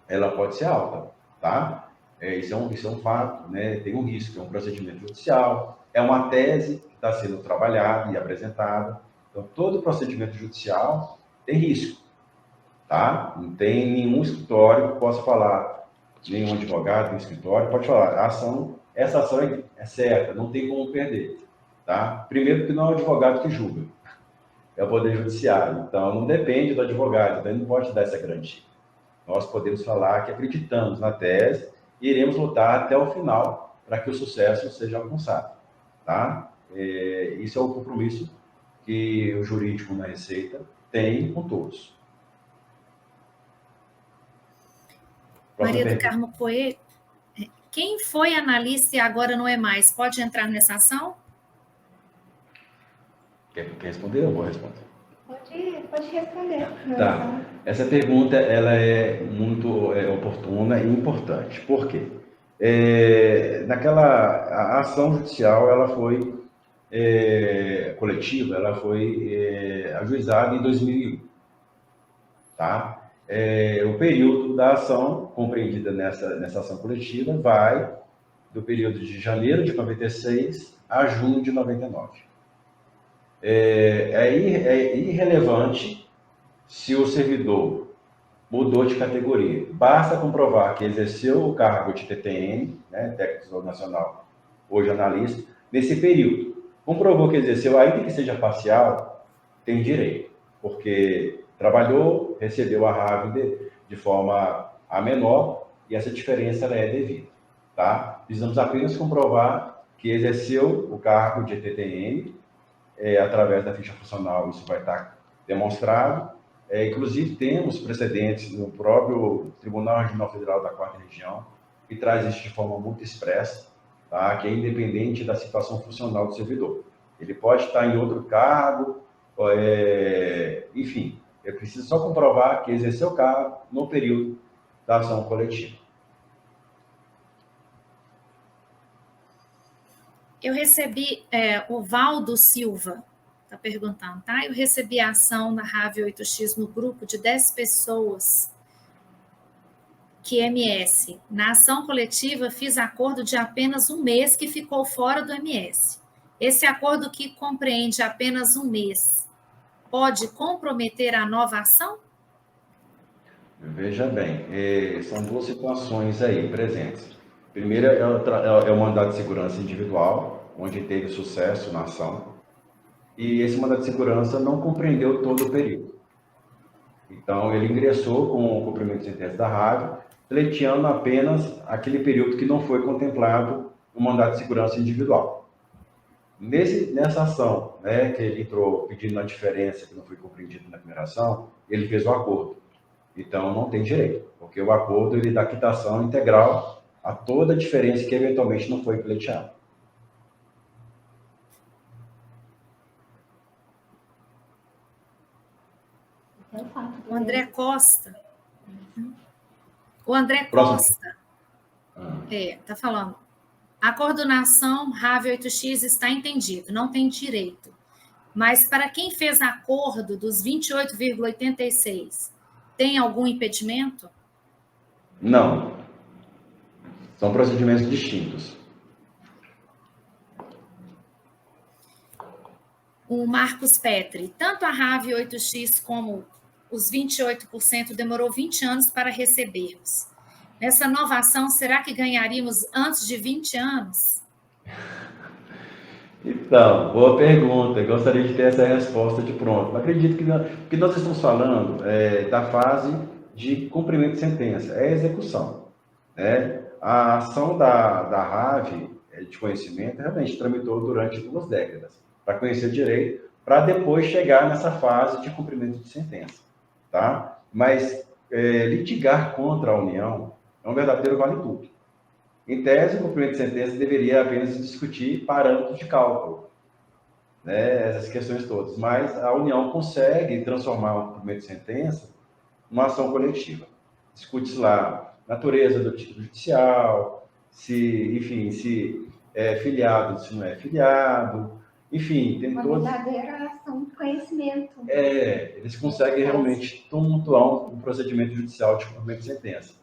ela pode ser alta, tá? Isso é um fato, né? Tem um risco, é um procedimento judicial, é uma tese que está sendo trabalhada e apresentada. Então, todo procedimento judicial, tem risco, tá? Não tem nenhum escritório que possa falar, nenhum advogado, nenhum escritório pode falar, essa ação é certa, não tem como perder, tá? Primeiro que não é o advogado que julga, é o Poder Judiciário, então não depende do advogado, então ele não pode dar essa garantia. Nós podemos falar que acreditamos na tese e iremos lutar até o final para que o sucesso seja alcançado, tá? Isso é o compromisso que o jurídico na Receita tem com todos. Maria do Carmo Coelho, quem foi analista e agora não é mais, pode entrar nessa ação? Quer responder? Eu vou responder. Pode responder. Tá. Essa pergunta ela é muito oportuna e importante. Por quê? A ação judicial ela foi coletiva, ela foi ajuizada em 2001. Tá? O período da ação compreendida nessa ação coletiva vai do período de janeiro de 96 a junho de 99. É irrelevante se o servidor mudou de categoria. Basta comprovar que exerceu o cargo de TTN, né, técnico nacional, hoje analista, nesse período. Comprovou que exerceu, ainda que seja parcial, tem direito, porque trabalhou, recebeu a RAV de forma a menor e essa diferença ela é devida. Tá? Precisamos apenas comprovar que exerceu o cargo de TTN, através da ficha funcional, isso vai estar demonstrado. Inclusive, temos precedentes no próprio Tribunal Regional Federal da 4ª Região, que traz isso de forma muito expressa, tá? Que é independente da situação funcional do servidor. Ele pode estar em outro cargo, enfim, é preciso só comprovar que exerceu o cargo no período da ação coletiva. Eu recebi, o Valdo Silva está perguntando, tá? Eu recebi a ação na RAV 8X no grupo de 10 pessoas QMS. Na ação coletiva, fiz acordo de apenas um mês que ficou fora do MS. Esse acordo que compreende apenas um mês pode comprometer a nova ação? Veja bem, são duas situações aí presentes. Primeira é o mandado de segurança individual, onde teve sucesso na ação, e esse mandado de segurança não compreendeu todo o período. Então, ele ingressou com o cumprimento de sentença da RAV, pleiteando apenas aquele período que não foi contemplado no mandado de segurança individual. Nessa ação, né, que ele entrou pedindo a diferença que não foi compreendido na primeira ação, ele fez o acordo. Então, não tem direito, porque o acordo ele dá quitação integral a toda a diferença que eventualmente não foi pleiteada. O André Costa. O André Costa está falando. A coordenação RAV 8X está entendido, não tem direito. Mas para quem fez acordo dos 28,86, tem algum impedimento? Não. São procedimentos distintos. O Marcos Petri, tanto a RAV 8X como os 28% demorou 20 anos para recebermos. Nessa nova ação, será que ganharíamos antes de 20 anos? Então, boa pergunta. Gostaria de ter essa resposta de pronto. Mas acredito que não, porque nós estamos falando da fase de cumprimento de sentença, é execução. Né? A ação da RAV de conhecimento realmente tramitou durante 2 décadas para conhecer direito, para depois chegar nessa fase de cumprimento de sentença. Tá? Mas litigar contra a União é um verdadeiro vale-tudo. Em tese, o cumprimento de sentença deveria apenas discutir parâmetros de cálculo, né? Essas questões todas. Mas a União consegue transformar o cumprimento de sentença numa ação coletiva. Discute-se lá a natureza do título judicial, se é filiado, se não é filiado, enfim, tem uma todos... verdadeira ação de conhecimento. Eles conseguem realmente tumultuar um procedimento judicial de cumprimento de sentença.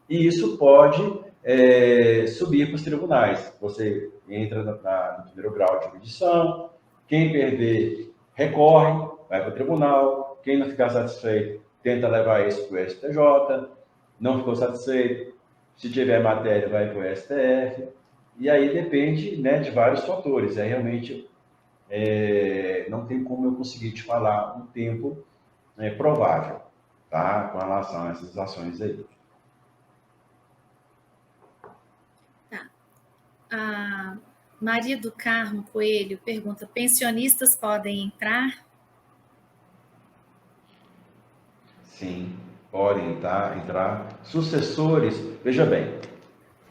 E isso pode subir para os tribunais. Você entra no primeiro grau de jurisdição, quem perder recorre, vai para o tribunal, Quem não ficar satisfeito, tenta levar isso para o STJ. Não ficou satisfeito, se tiver matéria, vai para o STF. E aí depende, né, de vários fatores. Realmente não tem como eu conseguir te falar um tempo provável, tá? Com relação a essas ações aí. Tá. A Maria do Carmo Coelho pergunta: pensionistas podem entrar? Sim, podem entrar. Sucessores, veja bem,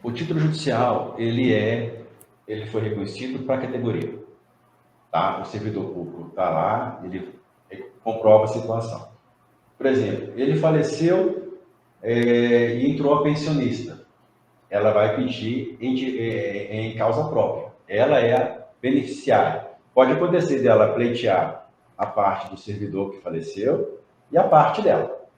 o título judicial, ele foi reconhecido para a categoria, tá? O servidor público está lá, ele comprova a situação. Por exemplo, ele faleceu e entrou a pensionista. Ela vai pedir em causa própria. Ela é a beneficiária. Pode acontecer dela pleitear a parte do servidor que faleceu e a parte dela,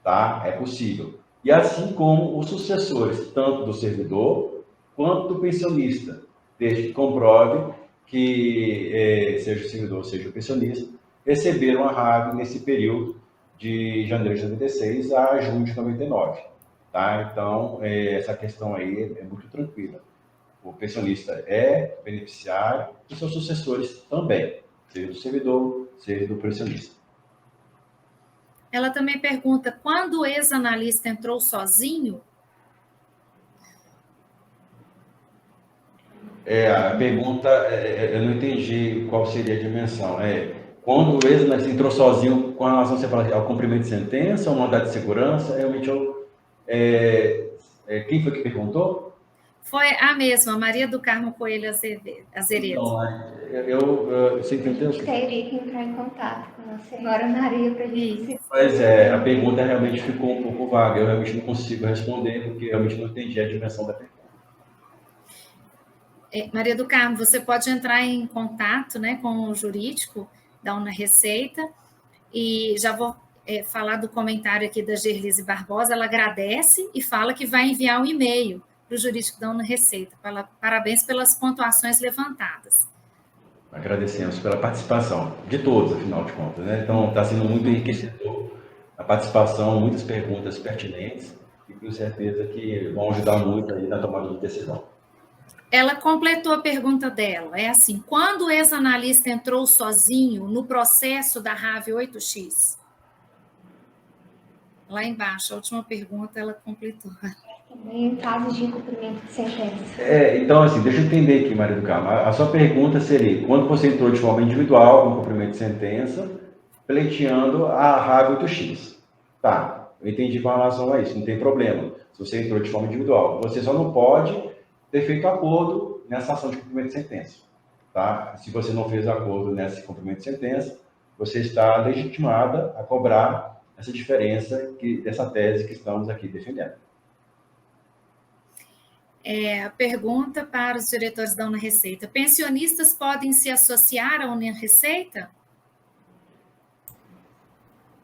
tá? É possível. E assim como os sucessores, tanto do servidor quanto do pensionista, desde que comprove que, seja o servidor, seja o pensionista, receberam a RAV nesse período de janeiro de 96 a junho de 99. Tá? Então, essa questão aí é muito tranquila. O pensionista é beneficiário e seus sucessores também, seja do servidor, seja do pensionista. Ela também pergunta: quando o ex-analista entrou sozinho? A pergunta, eu não entendi qual seria a dimensão. Quando o ex-analista entrou sozinho com relação ao cumprimento de sentença ou mandado de segurança, realmente quem foi que perguntou? Foi a mesma, Maria do Carmo Coelho Azeredo. Então, você entendeu? Teria que entrar em contato com a senhora Maria para gente. Pois a pergunta realmente ficou um pouco vaga. Eu realmente não consigo responder, porque eu realmente não entendi a dimensão da pergunta. Maria do Carmo, você pode entrar em contato, né, com o jurídico da Una Receita, e já vou falar do comentário aqui da Gerlise Barbosa. Ela agradece e fala que vai enviar um e-mail para o jurídico da Una Receita. Parabéns pelas pontuações levantadas. Agradecemos pela participação de todos, afinal de contas, né? Então, está sendo muito enriquecedor a participação, muitas perguntas pertinentes, e com certeza que vão ajudar muito aí na tomada de decisão. Ela completou a pergunta dela. É assim: quando o ex-analista entrou sozinho no processo da RAV 8X? Lá embaixo, a última pergunta, ela completou. Também em casos de incumprimento de sentença. Então, assim, deixa eu entender aqui, Maria do Carmo. A sua pergunta seria: quando você entrou de forma individual com cumprimento de sentença, pleiteando a RAV 8X. Tá, eu entendi com relação a isso, não tem problema. Se você entrou de forma individual, você só não pode ter feito acordo nessa ação de cumprimento de sentença. Tá? Se você não fez acordo nesse cumprimento de sentença, você está legitimada a cobrar essa diferença dessa tese que estamos aqui defendendo. A pergunta para os diretores da Una Receita: pensionistas podem se associar à Una Receita?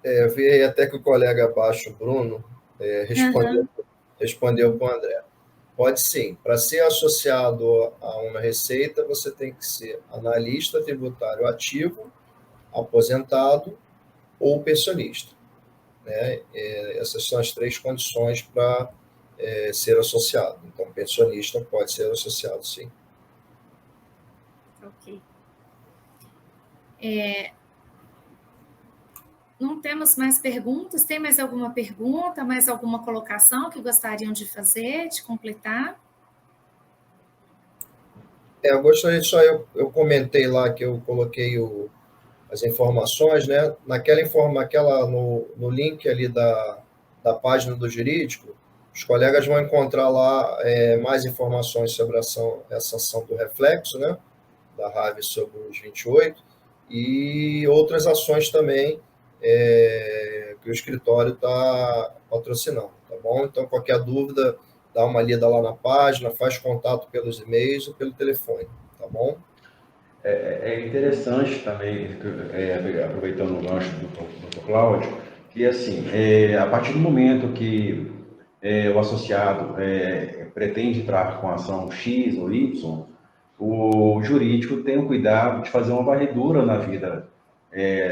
Eu vi até que o colega abaixo, Bruno, respondeu para o André. Pode sim. Para ser associado a uma receita, você tem que ser analista tributário ativo, aposentado ou pensionista. Né? Essas são as 3 condições para ser associado. Então, pensionista pode ser associado, sim. Ok. Não temos mais perguntas? Tem mais alguma pergunta, mais alguma colocação que gostariam de fazer, de completar? Eu gostaria só, eu comentei lá que eu coloquei as informações, né? No link ali da página do jurídico, os colegas vão encontrar lá mais informações sobre essa ação do reflexo, né? Da RAV sobre os 28, e outras ações também que o escritório está patrocinando, tá bom? Então, qualquer dúvida, dá uma lida lá na página, faz contato pelos e-mails ou pelo telefone, tá bom? É interessante também, aproveitando o gancho do Dr. Cláudio, que assim, a partir do momento que o associado pretende entrar com a ação X ou Y, o jurídico tem o cuidado de fazer uma varredura na vida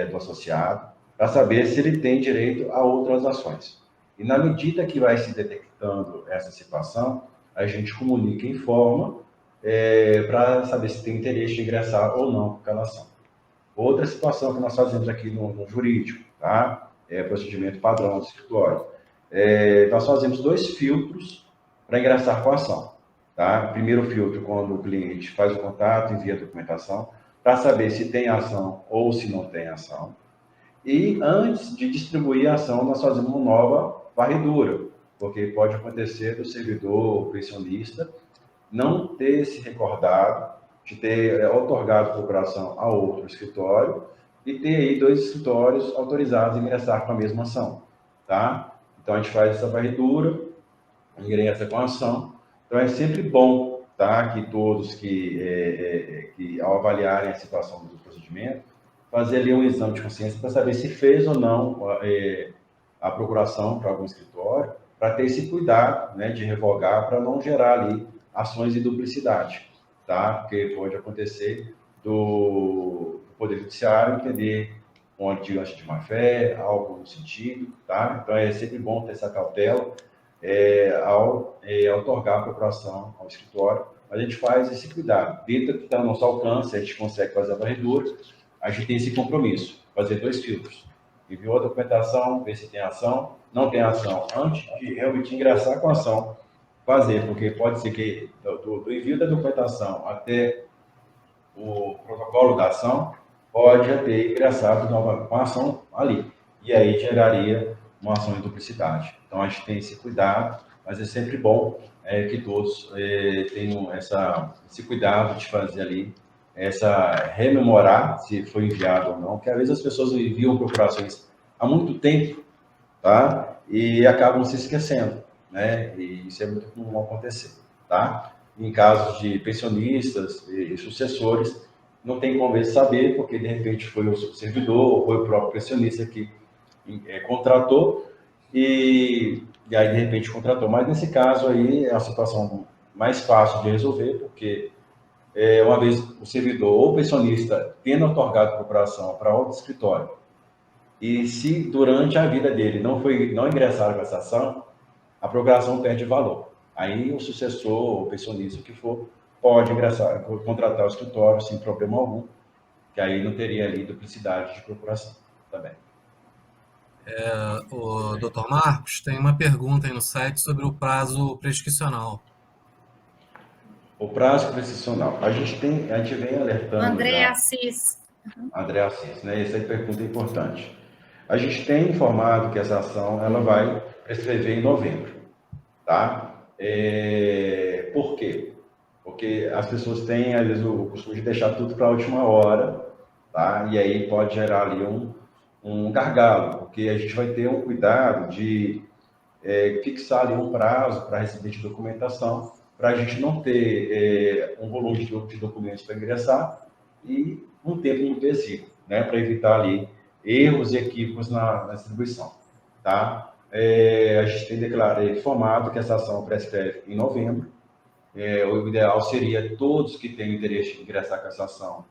do associado, para saber se ele tem direito a outras ações. E na medida que vai se detectando essa situação, a gente comunica e informa para saber se tem interesse de ingressar ou não com aquela ação. Outra situação que nós fazemos aqui no jurídico, tá? Procedimento padrão do escritório. Nós fazemos 2 filtros para ingressar com a ação. Tá? Primeiro filtro, quando o cliente faz o contato, envia a documentação, para saber se tem ação ou se não tem ação. E antes de distribuir a ação, nós fazemos uma nova varredura, porque pode acontecer do servidor pensionista não ter se recordado de ter outorgado procuração a outro escritório e ter aí 2 escritórios autorizados a ingressar com a mesma ação. Tá? Então, a gente faz essa varredura, ingressa com a ação. Então, é sempre bom, tá, que todos que ao avaliarem a situação do procedimento, fazer ali um exame de consciência para saber se fez ou não a procuração para algum escritório, para ter esse cuidado, né, de revogar, para não gerar ali ações de duplicidade, tá? Porque pode acontecer do Poder Judiciário entender onde de má-fé, algo no sentido, tá? Então, é sempre bom ter essa cautela ao outorgar a procuração ao escritório, mas a gente faz esse cuidado. Dentro do que está no nosso alcance, a gente consegue fazer a varredura, a gente tem esse compromisso, fazer 2 filtros. Enviou a documentação, ver se tem ação, não tem ação. Antes de realmente ingressar com a ação, fazer, porque pode ser que do envio da documentação até o protocolo da ação, pode já ter ingressado com a ação ali. E aí geraria uma ação de duplicidade. Então, a gente tem esse cuidado, mas é sempre bom que todos tenham esse cuidado de fazer ali, rememorar se foi enviado ou não, porque às vezes as pessoas enviam procurações há muito tempo, tá? E acabam se esquecendo, né? E isso é muito comum acontecer, tá? Em casos de pensionistas e sucessores, não tem como eles saber, porque de repente foi o servidor ou foi o próprio pensionista que contratou e aí de repente contratou. Mas nesse caso aí é a situação mais fácil de resolver, porque uma vez o servidor ou o pensionista tendo otorgado procuração para outro escritório, e se durante a vida dele não ingressaram com essa ação, a procuração perde valor. Aí o sucessor, o pensionista, o que for, pode ingressar, contratar o escritório sem problema algum, que aí não teria ali duplicidade de procuração também. O Dr. Marcos tem uma pergunta aí no site sobre o prazo prescricional. O prazo prescricional. A gente vem alertando. André Assis. André Assis, né? Essa pergunta é importante. A gente tem informado que essa ação ela vai prescrever em novembro, tá? Por quê? Porque as pessoas têm, às vezes, o costume de deixar tudo para a última hora, tá? E aí pode gerar ali um gargalo, porque a gente vai ter um cuidado de fixar ali um prazo para receber de documentação, para a gente não ter um volume de documentos para ingressar e um tempo muito exíguo, né? Para evitar ali erros e equívocos na distribuição, tá? A gente tem informado que essa ação prescreve em novembro. O ideal seria todos que têm interesse em ingressar com essa ação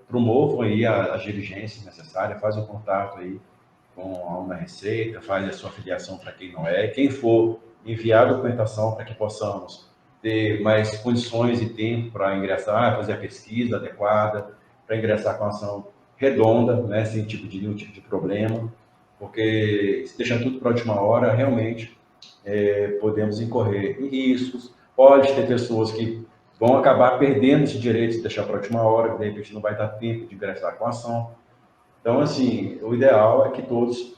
promovam aí as diligências necessárias, fazem o contato aí com a Una Receita, faz a sua filiação para quem não é. Quem for enviar a documentação para que possamos ter mais condições e tempo para ingressar, fazer a pesquisa adequada, para ingressar com a ação redonda, né, sem nenhum tipo de problema, porque se deixar tudo para a última hora, realmente podemos incorrer em riscos. Pode ter pessoas que vão acabar perdendo esse direito de deixar para a última hora, que de repente não vai dar tempo de ingressar com a ação. Então, assim, o ideal é que todos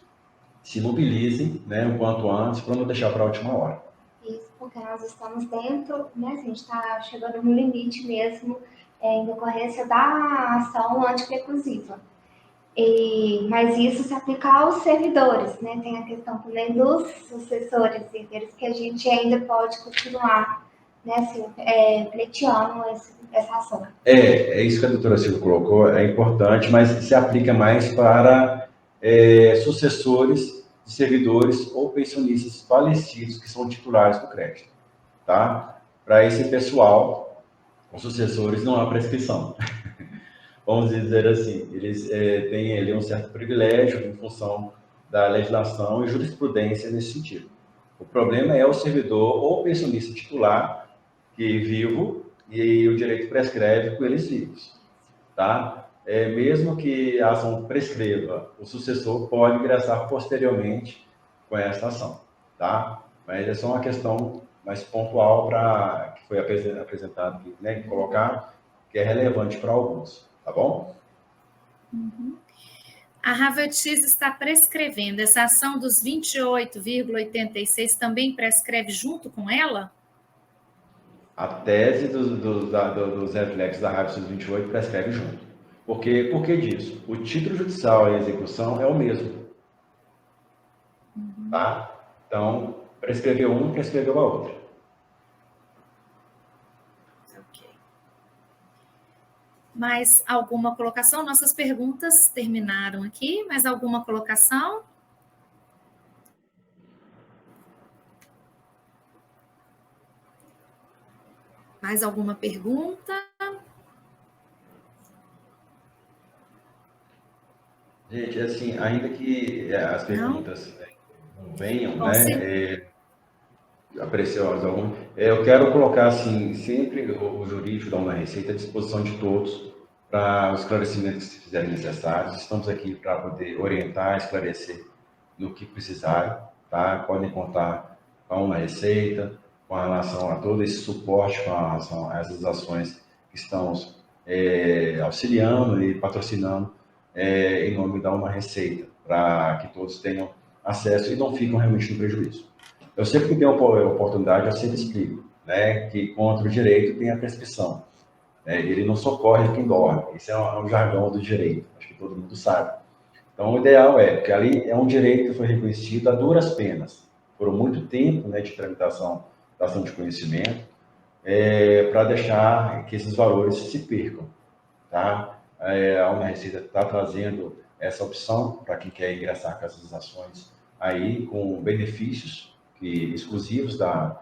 se mobilizem, né, o quanto antes, para não deixar para a última hora. Isso, porque nós estamos dentro, né, assim, a gente está chegando no limite mesmo, em decorrência da ação antipreclusiva. Mas isso se aplica aos servidores, né? Tem a questão também dos sucessores e herdeiros, que a gente ainda pode continuar, né, assim, pleiteando essa ação. É isso que a doutora Silvia colocou, é importante, mas se aplica mais para sucessores de servidores ou pensionistas falecidos que são titulares do crédito, tá? Para esse pessoal, os sucessores não há prescrição. vamos dizer assim, eles têm ali um certo privilégio em função da legislação e jurisprudência nesse sentido. O problema é o servidor ou pensionista titular que vivo e o direito prescreve com eles vivos, tá? Mesmo que a ação prescreva, o sucessor pode ingressar posteriormente com essa ação, tá? Mas é só uma questão mais pontual que foi apresentado aqui, né, colocar, que é relevante para alguns, tá bom? Uhum. A Harvard X está prescrevendo. Essa ação dos 28,86 também prescreve junto com ela? A tese dos reflexos da Harvard 28 prescreve junto. Por que disso? O título judicial e a execução é o mesmo. Tá? Então, prescreveu um, prescreveu a outra. Ok. Mais alguma colocação? Nossas perguntas terminaram aqui. Mais alguma colocação? Mais alguma pergunta? Gente, assim, ainda que as perguntas não venham, né, apreciosas algumas, eu quero colocar, assim, sempre o jurídico da Una Receita à disposição de todos para os esclarecimentos que se fizerem necessários. Estamos aqui para poder orientar, esclarecer no que precisarem, tá? Podem contar com a Una Receita, com relação a todo esse suporte, com relação a essas ações que estamos auxiliando e patrocinando em nome da Uma Receita, para que todos tenham acesso e não fiquem realmente no prejuízo. Eu sempre que tenho a oportunidade, eu sempre explico, né, que contra o direito tem a prescrição. Ele não socorre quem dorme. Isso é um jargão do direito, acho que todo mundo sabe. Então, o ideal porque ali é um direito que foi reconhecido a duras penas, por muito tempo, né, de tramitação da ação de conhecimento, para deixar que esses valores se percam, tá? A Una Receita está trazendo essa opção para quem quer ingressar com essas ações aí, com benefícios exclusivos da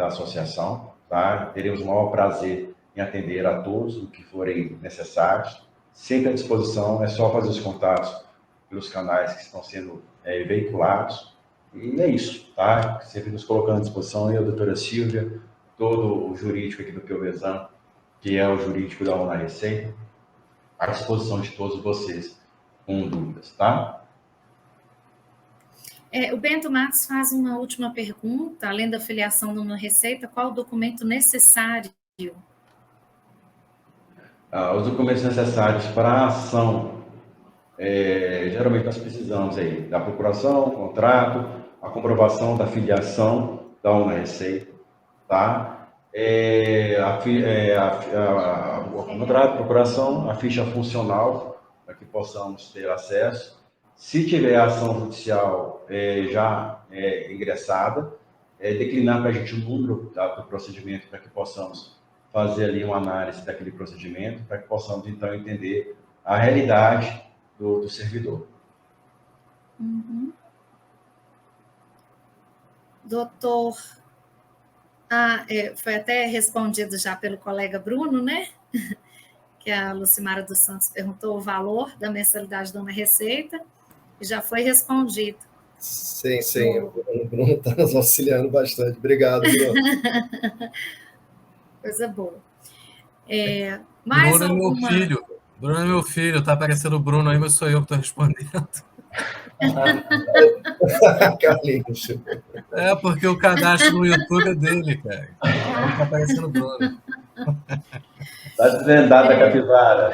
associação, tá? Teremos o maior prazer em atender a todos o que forem necessários, sempre à disposição, é só fazer os contatos pelos canais que estão sendo veiculados, e é isso, tá? Sempre nos colocando à disposição, eu, a doutora Silvia, todo o jurídico aqui do Piovesan, que é o jurídico da Una Receita, à disposição de todos vocês com dúvidas, tá? O Bento Matos faz uma última pergunta, além da filiação da Una Receita, qual o documento necessário? Os documentos necessários para a ação, geralmente nós precisamos aí da procuração, contrato, a comprovação da filiação da Una Receita, tá? O contrato, a procuração, a ficha funcional, para que possamos ter acesso. Se tiver ação judicial já ingressada, declinar para a gente o número do procedimento para que possamos fazer ali uma análise daquele procedimento, para que possamos, então, entender a realidade do servidor. Uhum. Doutor, foi até respondido já pelo colega Bruno, né? Que a Lucimara dos Santos perguntou o valor da mensalidade da Una Receita, e já foi respondido. Sim. O Bruno está nos auxiliando bastante. Obrigado, Bruno. Coisa boa. Mais Bruno alguma... é meu filho. Bruno é meu filho. Está aparecendo o Bruno aí, mas sou eu que estou respondendo. Carlinhos. Porque o cadastro no YouTube é dele, cara. Então está aparecendo o Bruno. Está desvendada a capivara.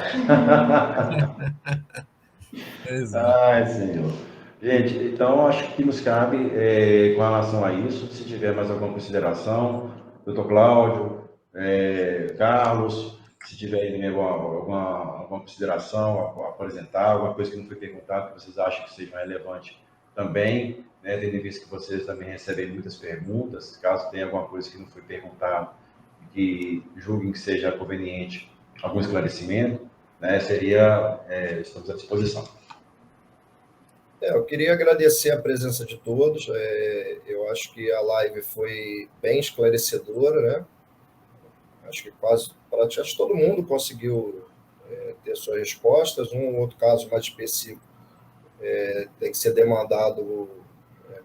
Ai, Senhor. Gente, então acho que nos cabe, com relação a isso, se tiver mais alguma consideração, doutor Cláudio, Carlos, se tiverem alguma consideração a apresentar, alguma coisa que não foi perguntada, que vocês acham que seja relevante também, né, tendo em vista que vocês também recebem muitas perguntas, caso tenha alguma coisa que não foi perguntada, que julguem que seja conveniente algum esclarecimento, né, estamos à disposição. Eu queria agradecer a presença de todos. Eu acho que a live foi bem esclarecedora, né? Acho que praticamente todo mundo conseguiu ter suas respostas. Um ou outro caso mais específico tem que ser demandado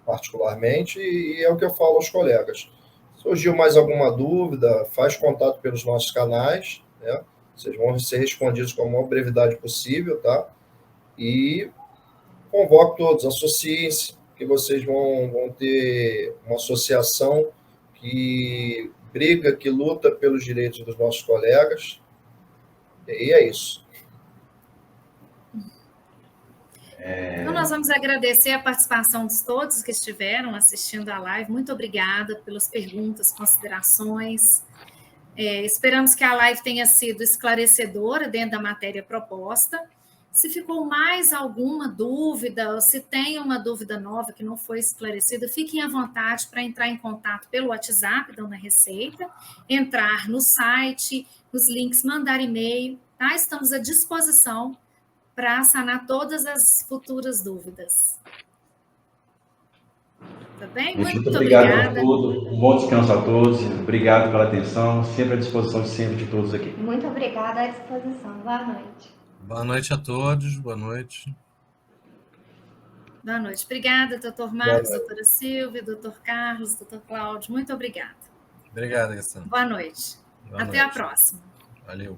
particularmente, e é o que eu falo aos colegas. Surgiu mais alguma dúvida, faz contato pelos nossos canais, né? Vocês vão ser respondidos com a maior brevidade possível, tá? E convoco todos, associem-se, que vocês vão ter uma associação que briga, que luta pelos direitos dos nossos colegas, e é isso. Então, nós vamos agradecer a participação de todos que estiveram assistindo a live. Muito obrigada pelas perguntas, considerações. Esperamos que a live tenha sido esclarecedora dentro da matéria proposta. Se ficou mais alguma dúvida, ou se tem uma dúvida nova que não foi esclarecida, fiquem à vontade para entrar em contato pelo WhatsApp da Una Receita, entrar no site, nos links, mandar e-mail, tá? Estamos à disposição para sanar todas as futuras dúvidas. Tá bem? Muito obrigado por tudo. Um bom descanso a todos. Obrigado pela atenção. Sempre à disposição de todos aqui. Muito obrigada, à disposição. Boa noite. Boa noite a todos. Boa noite. Boa noite. Obrigada, doutor Marcos, doutora Silvia, doutor Carlos, doutor Cláudio. Muito obrigada. Obrigado, Alessandro. Boa noite. Até a próxima. Valeu.